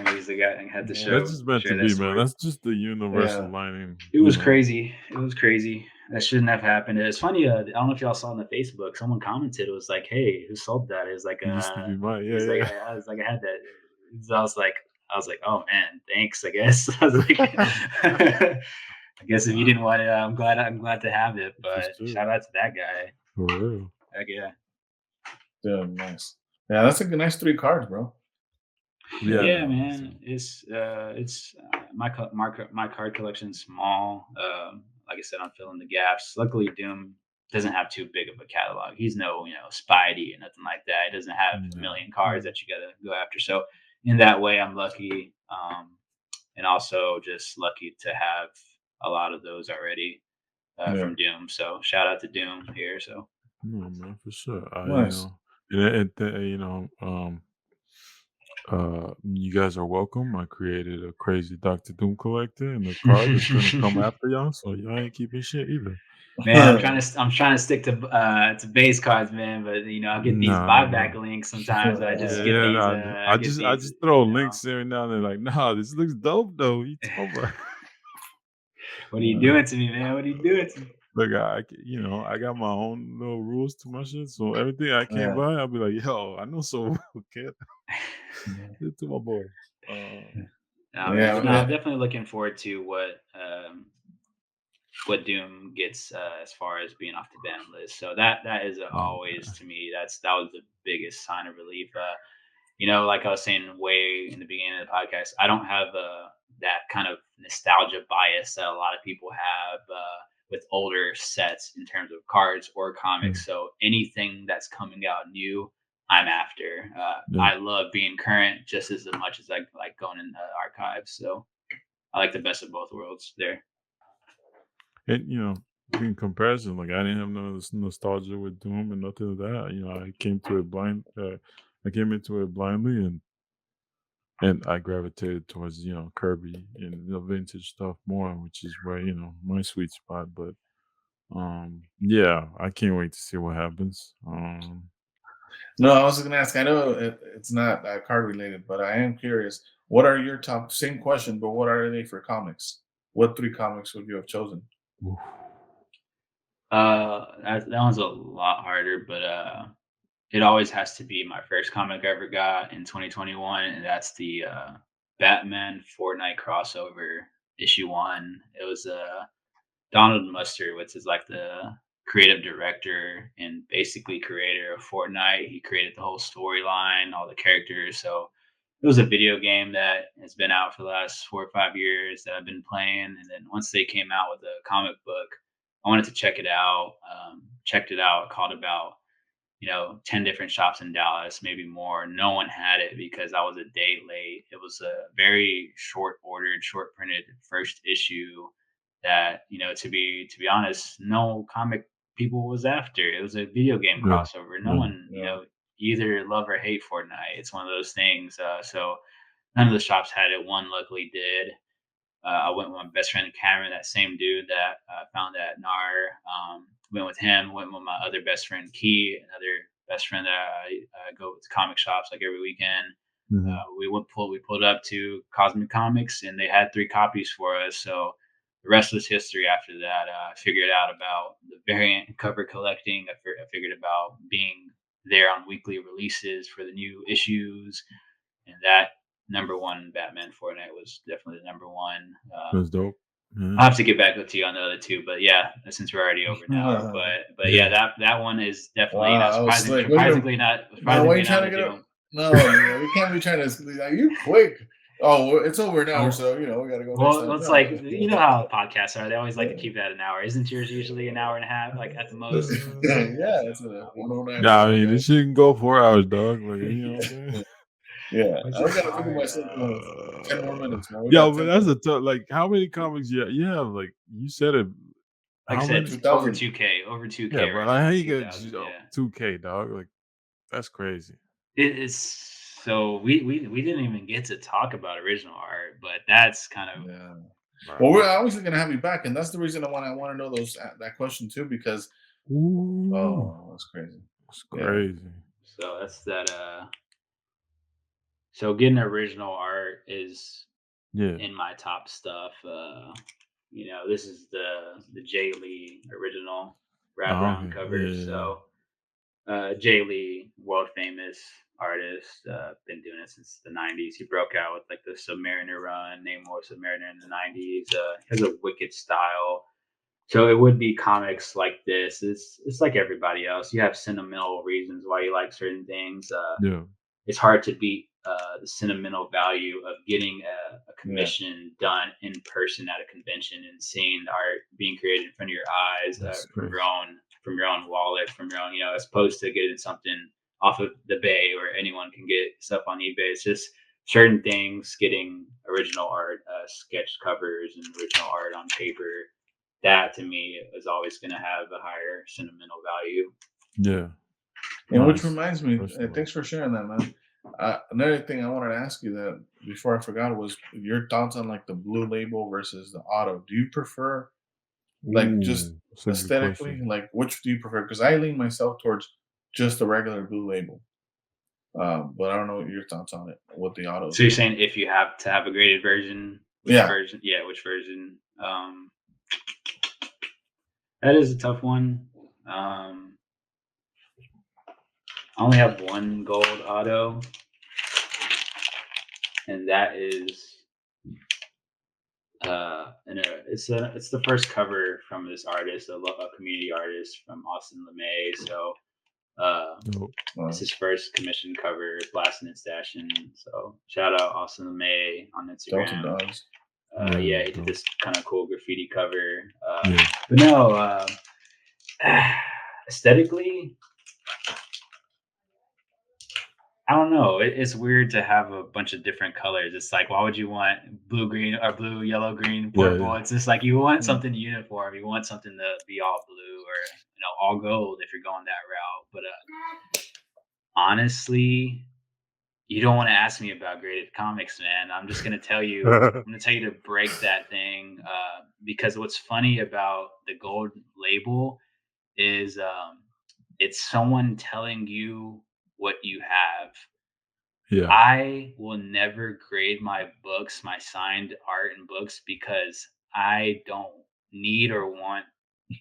C: homies. They got and had to
A: Yeah.
B: that's just meant to
C: share that
B: be, man.
C: story.
B: That's just the universal
A: Yeah.
B: lining,
C: It
B: you
C: was
B: know.
C: crazy. It was crazy. That shouldn't have happened. It's funny. I don't know if y'all saw on the Facebook. Someone commented. It was like, "Hey, who sold that?" It was like,
B: It used to be mine.
C: it was like,
B: Yeah,
C: I was like, I had that. So I was like, oh man, thanks. I guess I was like,
B: yeah.
C: I guess if you didn't want it, I'm glad to have it.
B: For
C: But
B: sure.
C: shout out to that guy.
B: For real.
C: Heck yeah.
A: Yeah, nice. Yeah, that's a nice 3 cards, bro.
B: Yeah,
A: Yeah.
C: Yeah,
B: no.
C: man. It's my card collection's small. Like I said, I'm filling the gaps. Luckily, Doom doesn't have too big of a catalog. He's no, Spidey and nothing like that. He doesn't have a
B: Yeah.
C: million cards
B: Yeah.
C: that you gotta go after. So in that way, I'm lucky. And also just lucky to have a lot of those already
A: Yeah.
C: from Doom. So shout out to Doom here. So
B: No, man, for sure.
A: Nice.
B: You guys are welcome. I created a crazy Dr. Doom collector and a card that's gonna come after y'all, so y'all ain't keeping shit either.
C: Man, I'm trying to stick to base cards, man. But I'll get these
B: Nah,
C: buyback
B: nah.
C: links sometimes. I
B: Yeah,
C: just get
B: yeah,
C: these.
B: nah,
C: I get
B: I
C: these.
B: just throw links every now and then, like, nah, this looks dope though. What you talking about?
C: What are you doing to me, man? What are you doing to me?
B: Look, I got my own little rules to my shit. So everything I can't
A: Yeah.
B: buy, I'll be like, yo, I know so kid.
A: Yeah.
B: To my boy.
C: Nah, man.
A: Yeah,
C: But no, I'm
A: man.
C: definitely looking forward to what Doom gets as far as being off the ban list. So that is
B: Oh
C: always
B: man.
C: to me that was the biggest sign of relief. Like I was saying way in the beginning of the podcast, I don't have that kind of nostalgia bias that a lot of people have with older sets in terms of cards or
B: Yeah,
C: comics. So anything that's coming out new, I'm after.
B: yeah.
C: I love being current just as much as I like going in the archives. So I like the best of both worlds there.
B: And in comparison, like I didn't have no nostalgia with Doom and nothing of that. I came into it blindly and I gravitated towards, Kirby and the vintage stuff more, which is where, my sweet spot. But yeah, I can't wait to see what happens.
A: No, I was gonna ask. I know it's not card related, but I am curious. What are your top? Same question, but what are they for comics? What three comics would you have chosen?
B: Oof.
C: That one's a lot harder, but it always has to be my first comic I ever got in 2021, and that's the Batman Fortnite crossover issue 1. It was Donald Mustard, which is like the creative director and basically creator of Fortnite. He created the whole storyline, all the characters. So it was a video game that has been out for the last 4 or 5 years that I've been playing. And then once they came out with a comic book, I wanted to check it out. Checked it out, called about 10 different shops in Dallas, maybe more. No one had it because I was a day late. It was a very short ordered, short printed first issue that, to be honest, no comic people was after. It was a video game
B: Yeah,
C: crossover. No
B: yeah.
C: one,
A: Yeah.
C: either love or hate Fortnite. It's one of those things. So none of the shops had it. One luckily did. I went with my best friend Cameron, that same dude that found at NAR. Went with him. Went with my other best friend Key, another best friend that I go to comic shops like every weekend.
B: Mhm.
C: We pulled up to Cosmic Comics, and they had 3 copies for us. So the rest was history. After that, I figured out about the variant cover collecting. I figured about being there on weekly releases for the new issues, and that number 1 Batman Fortnite was definitely the number 1.
B: That's dope. Yeah.
C: I'll have to get back with you on the other 2, but yeah, since we're already over an hour, but yeah,
B: Yeah.
C: that one is definitely not
A: Wow, I was
C: surprising.
A: like, wait a man, why are you
C: Surprisingly
A: trying
C: not
A: to
C: a
A: get up?
C: Doom.
A: No, we can't be trying to. Are you quick? Oh, it's over an hour,
C: Oh,
A: so we got to go next
C: well,
A: time.
C: it's
A: No.
C: like how podcasts are. They always like to keep it at an hour. Isn't yours usually an hour and a half, like at the most?
A: Yeah,
C: So
A: it's a 109
B: Yeah,
A: right
B: I
A: now,
B: mean,
A: guys.
B: this shit can go 4 hours, dog. Like, you know what I'm saying?
A: Yeah,
B: I
A: I
B: said,
A: got to
C: all
A: figure
C: right.
A: myself. 10 more minutes, man. We
B: yo,
A: got
B: but
A: 10
B: that's
A: minutes.
B: a tough. Like, how many comics you have? Like, you said it.
C: Like I
B: How
C: said,
B: many?
C: over
A: 2000.
C: 2K, over 2K
B: Yeah, but
C: right
B: like,
C: now,
B: how
C: like
B: you get
C: 2,000. Yeah.
B: 2K, dog? Like, that's crazy.
C: It is. So we didn't even get to talk about original art, but that's kind of
A: Yeah.
B: Right.
A: Well, we're obviously gonna have you back, and that's the reason I want to know that question too, because
B: Ooh,
A: that's crazy.
B: that's
A: Yeah.
B: crazy.
C: so that's that. So getting original art is
B: Yeah.
C: in my top stuff. This is the Jay Lee original
B: Oh,
C: wraparound
B: okay.
C: cover.
B: Yeah.
C: So Jay Lee, world famous artist, been doing it since the '90s. He broke out with like the Submariner run, Namor Submariner in the '90s. Has a wicked style. So it would be comics like this. It's like everybody else. You have sentimental reasons why you like certain things.
B: Yeah.
C: It's hard to beat the sentimental value of getting a
A: Yeah.
C: commission done in person at a convention and seeing the art being created in front of your eyes
B: That's
C: from
B: crazy.
C: from your own wallet, from your own, as opposed to getting something off of the bay where anyone can get stuff on eBay. It's just certain things, getting original art, sketch covers, and original art on paper. That to me is always going to have a higher sentimental value.
B: Yeah.
A: And which
B: Nice.
A: reminds me,
B: Personal.
A: thanks for sharing that, man. Another thing I wanted to ask you that before I forgot was your thoughts on like the blue label versus the auto. Do you prefer Like, just
B: Ooh, that's a good
A: aesthetically,
B: question.
A: like, which do you prefer? Because I lean myself towards just a regular blue label. But I don't know what your thoughts on it, what the
C: So
A: autos
C: you're
A: are.
C: saying if you have to have a graded version, which
A: Yeah.
C: version? Yeah, which version? That is a tough one. I only have one gold auto, and that is it's the first cover from this artist, a community artist from Austin LeMay. So
B: Dope.
C: it's
A: Uh,
C: his first commissioned cover, blasting and stashing. So shout out Austin LeMay on
A: Delta
C: Instagram.
A: Dogs.
B: Yeah,
C: Yeah, he did
B: dope.
C: this kind of cool graffiti cover.
B: Yeah.
C: But no, aesthetically, I don't know. It's weird to have a bunch of different colors. It's like, why would you want blue, green, or blue, yellow, green,
B: Yeah,
C: purple?
B: yeah.
C: It's just like you want
A: Mm.
C: something uniform. You want something to be all blue or all gold if you're going that route. But honestly, you don't want to ask me about graded comics, man. I'm just gonna tell you. I'm gonna tell you to break that thing because what's funny about the gold label is it's someone telling you what you have.
B: Yeah.
C: I will never grade my books, my signed art and books, because I don't need or want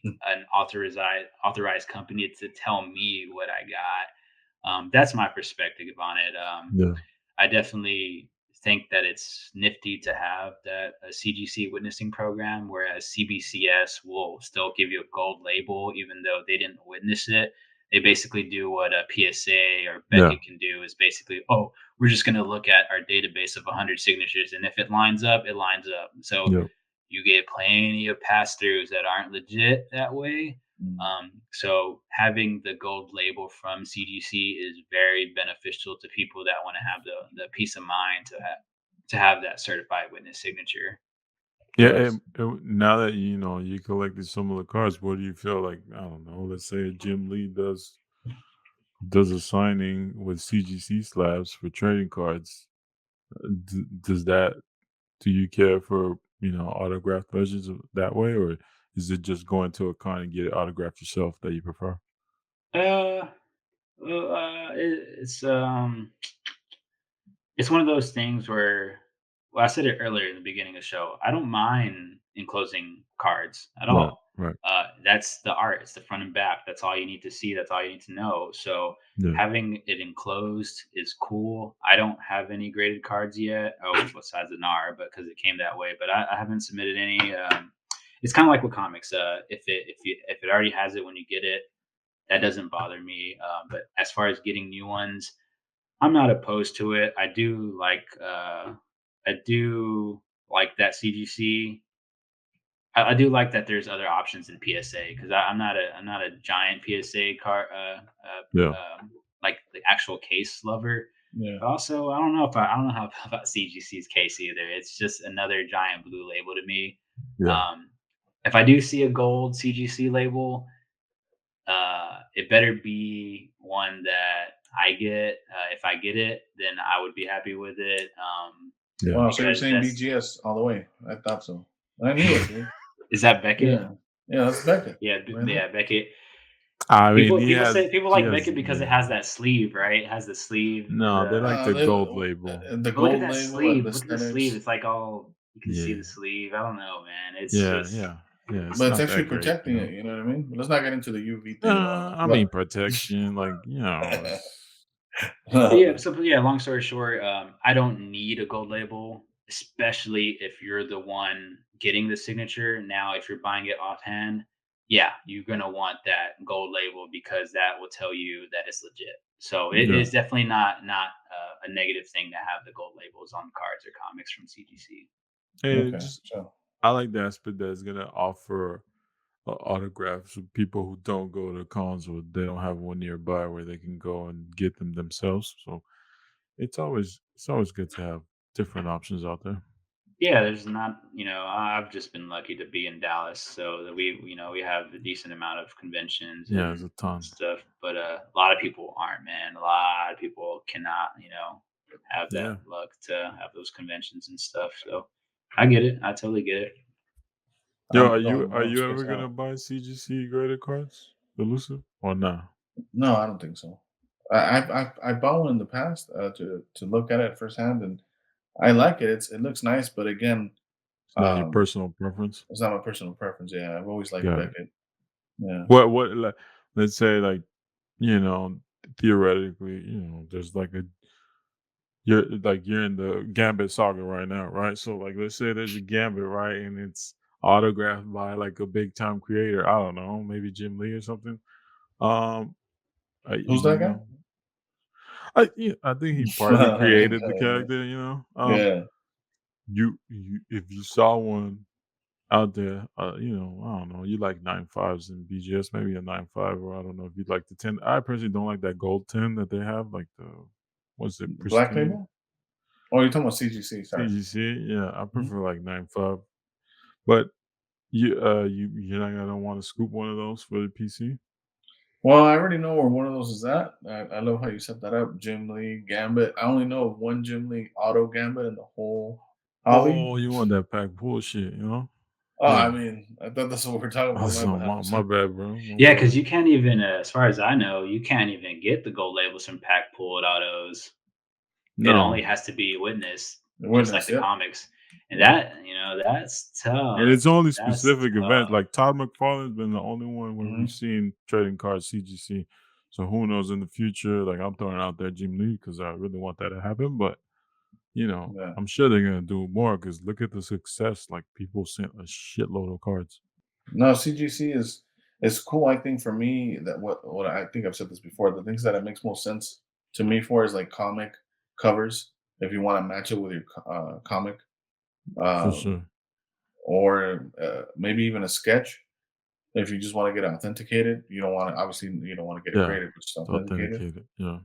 C: an authorized company to tell me what I got. That's my perspective on it.
B: Yeah.
C: I definitely think that it's nifty to have that a CGC witnessing program, whereas CBCS will still give you a gold label even though they didn't witness it. They basically do what a PSA or
B: Yeah.
C: Beckett can do is basically, oh, we're just going to look at our database of 100 signatures, and if it lines up, it lines up. So
B: Yep.
C: you get plenty of pass throughs that aren't legit that way.
A: Mm.
C: So having the gold label from CGC is very beneficial to people that want to have the peace of mind to have that certified witness signature.
B: Yeah,
A: Yes.
B: and now that you collected some of the cards, what do you feel like? I don't know. Let's say Jim Lee does a signing with CGC slabs for trading cards. Does that do you care for autographed versions of that way, or is it just going to a con and get it autographed yourself that you prefer?
C: Uh, it's one of those things where, well, I said it earlier in the beginning of the show. I don't mind enclosing cards at
B: Right,
C: all.
B: right.
C: That's the art. It's the front and back. That's all you need to see. That's all you need to know. So
B: Yeah,
C: having it enclosed is cool. I don't have any graded cards yet. Oh, besides the NAR, but because it came that way. But I haven't submitted any. It's kind of like with comics. If it already has it when you get it, that doesn't bother me. But as far as getting new ones, I'm not opposed to it. I do like that CGC. I do like that there's other options in PSA because I'm not a giant PSA car
B: yeah,
C: like the actual case lover.
A: Yeah.
C: But also I don't know how about CGC's case either. It's just another giant blue label to me.
B: yeah,
C: Um, if I do see a gold CGC label, it better be one that I get. If I get it, then I would be happy with it.
B: yeah.
A: Wow. So you're
C: Because
A: saying
C: that's
A: BGS all the way? I thought so. I knew it, dude.
C: is that Beckett?
A: Yeah. Yeah. That's Beckett.
C: Yeah,
A: Right there.
C: yeah, Beckett.
B: I mean,
C: People
B: he
C: like
B: has,
C: Beckett because it
B: yeah.
C: has that sleeve, right? It has the sleeve and
B: No, they like the gold label.
A: The
C: but look at
A: gold
C: that
A: label and
C: sleeve.
A: the
C: Look at the sleeve.
A: centers,
C: It's like all you can see
B: Yeah,
C: the sleeve. I don't know, man. It's
B: yeah,
C: just
B: yeah, yeah. It's
A: but it's
B: not
A: actually
B: that great,
A: protecting it. You know what I mean? But let's not get into the UV thing.
B: I mean, protection, like
C: yeah. So yeah, long story short, I don't need a gold label, especially if you're the one getting the signature. Now, if you're buying it offhand, yeah, you're gonna want that gold label because that will tell you that it's legit. So it
B: yeah.
C: is definitely not a negative thing to have the gold labels on cards or comics from CGC.
B: And
A: Okay.
B: just
A: So
B: I like the aspect that it's gonna offer autographs for people who don't go to cons or they don't have one nearby where they can go and get them themselves. So it's always good to have different options out there.
C: Yeah, there's not, I've just been lucky to be in Dallas, so that we have a decent amount of conventions
B: Yeah, there's
C: and
B: a ton.
C: stuff. But a lot of people aren't, man. A lot of people cannot, have that
B: Yeah.
C: luck to have those conventions and stuff. So I get it. I totally get it.
B: Yo,
A: I'm going
B: are
A: more
B: you ever
A: spaced
B: gonna
A: out.
B: buy CGC graded cards, elusive or nah?
A: No, I don't think so. I bought one in the past to look at it firsthand, and I like it. It looks nice, but again,
B: It's not your
A: um,
B: personal preference.
A: it's not my personal preference. Yeah, I've always liked
B: Got it.
A: Beckett. Yeah.
B: What let's say like you know theoretically there's like a you're in the Gambit saga right now, right? So like let's say there's a Gambit, right, and it's autographed by like a big time creator. I don't know, maybe Jim Lee or something. Um,
A: Who's that
B: you
A: guy?
B: know, I think he partly created the character.
A: Yeah.
B: You if you saw one out there, I don't know, you like 9.5s and BGS, maybe a 9.5, or I don't know if you'd like the 10. I personally don't like that gold 10 that they have, like the what's it,
A: Black
B: pristine
A: Label? Oh, you're talking about CGC. Sorry.
B: CGC. Yeah, I
A: Mhm.
B: prefer like 9.5. But you're not gonna want to scoop one of those for the PC.
A: Well, I already know where one of those is at. I love how you set that up. Jim Lee, Gambit. I only know of one Jim Lee auto Gambit in the whole hobby.
B: Oh, you want that pack bullshit,
A: Oh, I
B: Yeah.
A: mean, I thought that's what we're talking about. My
B: Also,
A: bad. I'm
B: my
A: sorry.
B: bad, bro. My
C: Yeah, because
B: bad.
C: you can't even, as far as I know, you can't even get the gold labels from pack pulled autos. It only
B: No.
C: has to be witnessed,
A: The
C: just like
A: witness,
C: the
A: yep.
C: comics. And
A: Yep.
C: that's
B: And
C: tough.
B: it's only
C: That's
B: specific events.
C: tough.
B: Like Todd McFarlane's been the only one where we've
A: Mhm.
B: seen trading cards CGC. So who knows in the future? Like I'm throwing out there Jim Lee because I really want that to happen. But
A: Yeah.
B: I'm sure they're gonna do more because look at the success. Like people sent a shitload of cards.
A: No, CGC is cool. I think for me that what I think I've said this before. The things that it makes most sense to me for is like comic covers. If you want to match it with your comic,
B: For
A: um,
B: sure.
A: or maybe even a sketch. If you just want to get it authenticated, you don't want to obviously you don't want to get it
B: Yeah.
A: graded, but just
B: It's
A: authenticated.
B: authenticated. Yeah.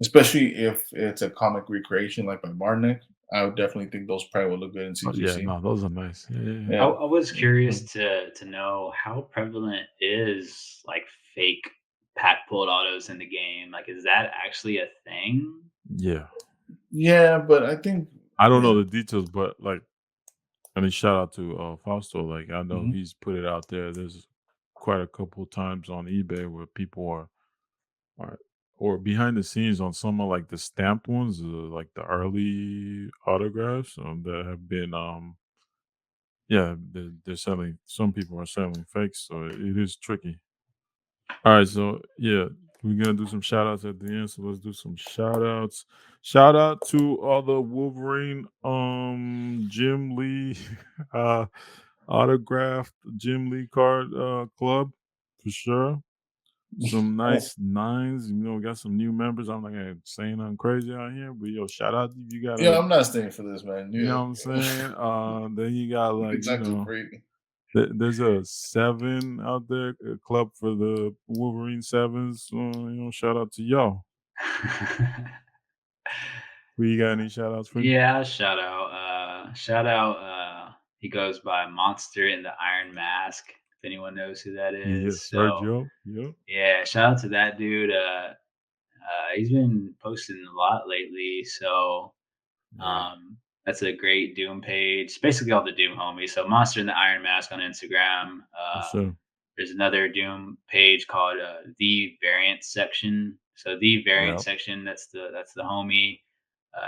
A: Especially if it's a comic recreation like by Marnick, I would definitely think those probably would look good in
B: Oh yeah,
A: CGC.
B: no, those are nice. Yeah, yeah, yeah.
C: I,
A: Yeah.
C: I was
A: Mhm.
C: curious to know how prevalent is like fake pack pulled autos in the game. Like, is that actually a thing?
B: Yeah.
A: Yeah, but I think
B: I don't know
A: yeah.
B: the details, but like I mean shout out to Fausto. Like I know
A: Mhm.
B: he's put it out there. There's quite a couple times on eBay where people are or behind the scenes on some of like the stamped ones, like the early autographs that have been yeah, they're selling some people are selling fakes, so it is tricky. All right, so yeah, we're gonna do some shout outs at the end. So let's do some shout outs. Shout out to all the Wolverine Jim Lee uh autographed Jim Lee card club for sure. Some
A: Oh,
B: nice nines. We got some new members. I'm not gonna say nothing crazy out here, but yo, shout out if you got
A: yeah,
B: a
A: I'm not staying for this, man.
B: you
A: Yeah.
B: know what I'm saying? Then you got like,
A: It's acting free.
B: there's a seven out there, a club for the Wolverine sevens. Shout out to y'all. We got any shout outs for you?
C: Yeah, shout out. He goes by Monster in the Iron Mask. If anyone knows who that is,
B: Yes, sir,
C: so
B: Joe. Yep.
C: yeah, shout out to that dude. He's been posting a lot lately, so
B: Yeah,
C: that's a great Doom page. Basically, all the Doom homies. So Monster in the Iron Mask on Instagram.
B: for sure.
C: There's another Doom page called the Variant Section. So the Variant
B: Yep.
C: Section, that's the homie.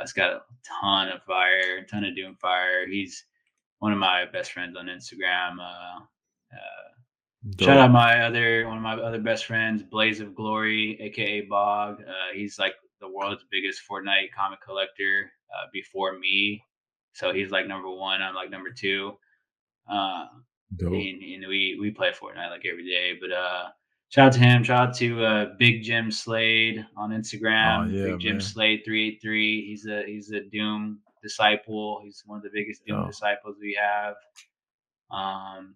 C: It's got a ton of fire, a ton of Doom fire. He's one of my best friends on Instagram. Shout
B: Dope.
C: out one of my other best friends, Blaze of Glory, aka Bog. He's like the world's biggest Fortnite comic collector before me. So he's like number one. I'm like number two. Uh,
B: Dope.
C: and we play Fortnite like every day. But shout out to him. Shout out to Big Jim Slade on
B: Oh
C: Instagram.
B: yeah,
C: Big Jim
B: man.
C: Slade 383. He's a Doom disciple. He's one of the biggest Doom
B: Yeah,
C: disciples we have. Um,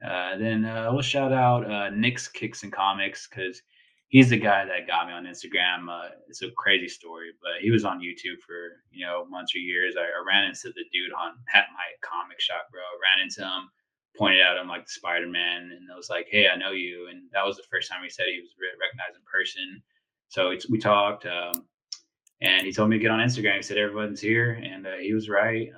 C: then we'll shout out Nick's Kicks and Comics because he's the guy that got me on Instagram. It's a crazy story, but he was on YouTube for months or years. I ran into the dude at my comic shop, bro. I ran into him, pointed out him like the Spider Man, and I was like, "Hey, I know you." And that was the first time he said he was recognized in person. So we talked. And he told me to get on Instagram. He said everyone's here, and he was right.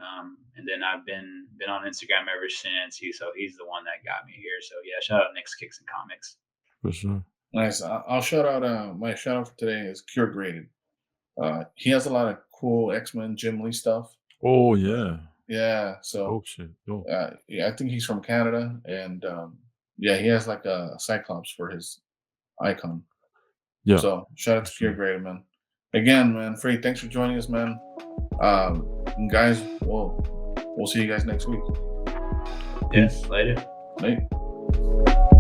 C: and then I've been on Instagram ever since. He's the one that got me here. So yeah, shout out Nick's Kicks and Comics.
B: For sure.
A: Nice. I'll shout out. My shout out for today is Cure Graded. He has a lot of cool X-Men Jim Lee stuff.
B: Oh yeah.
A: Yeah. So
B: Oh shit. Oh
A: yeah, I think he's from Canada, and yeah, he has like a Cyclops for his icon.
B: yeah.
A: So shout out
B: For
A: to Pure
B: sure.
A: Grade, man. Again, man, Free, thanks for joining us, man. And guys, we'll see you guys next week.
C: Yeah,
B: Peace.
C: later.
A: Bye.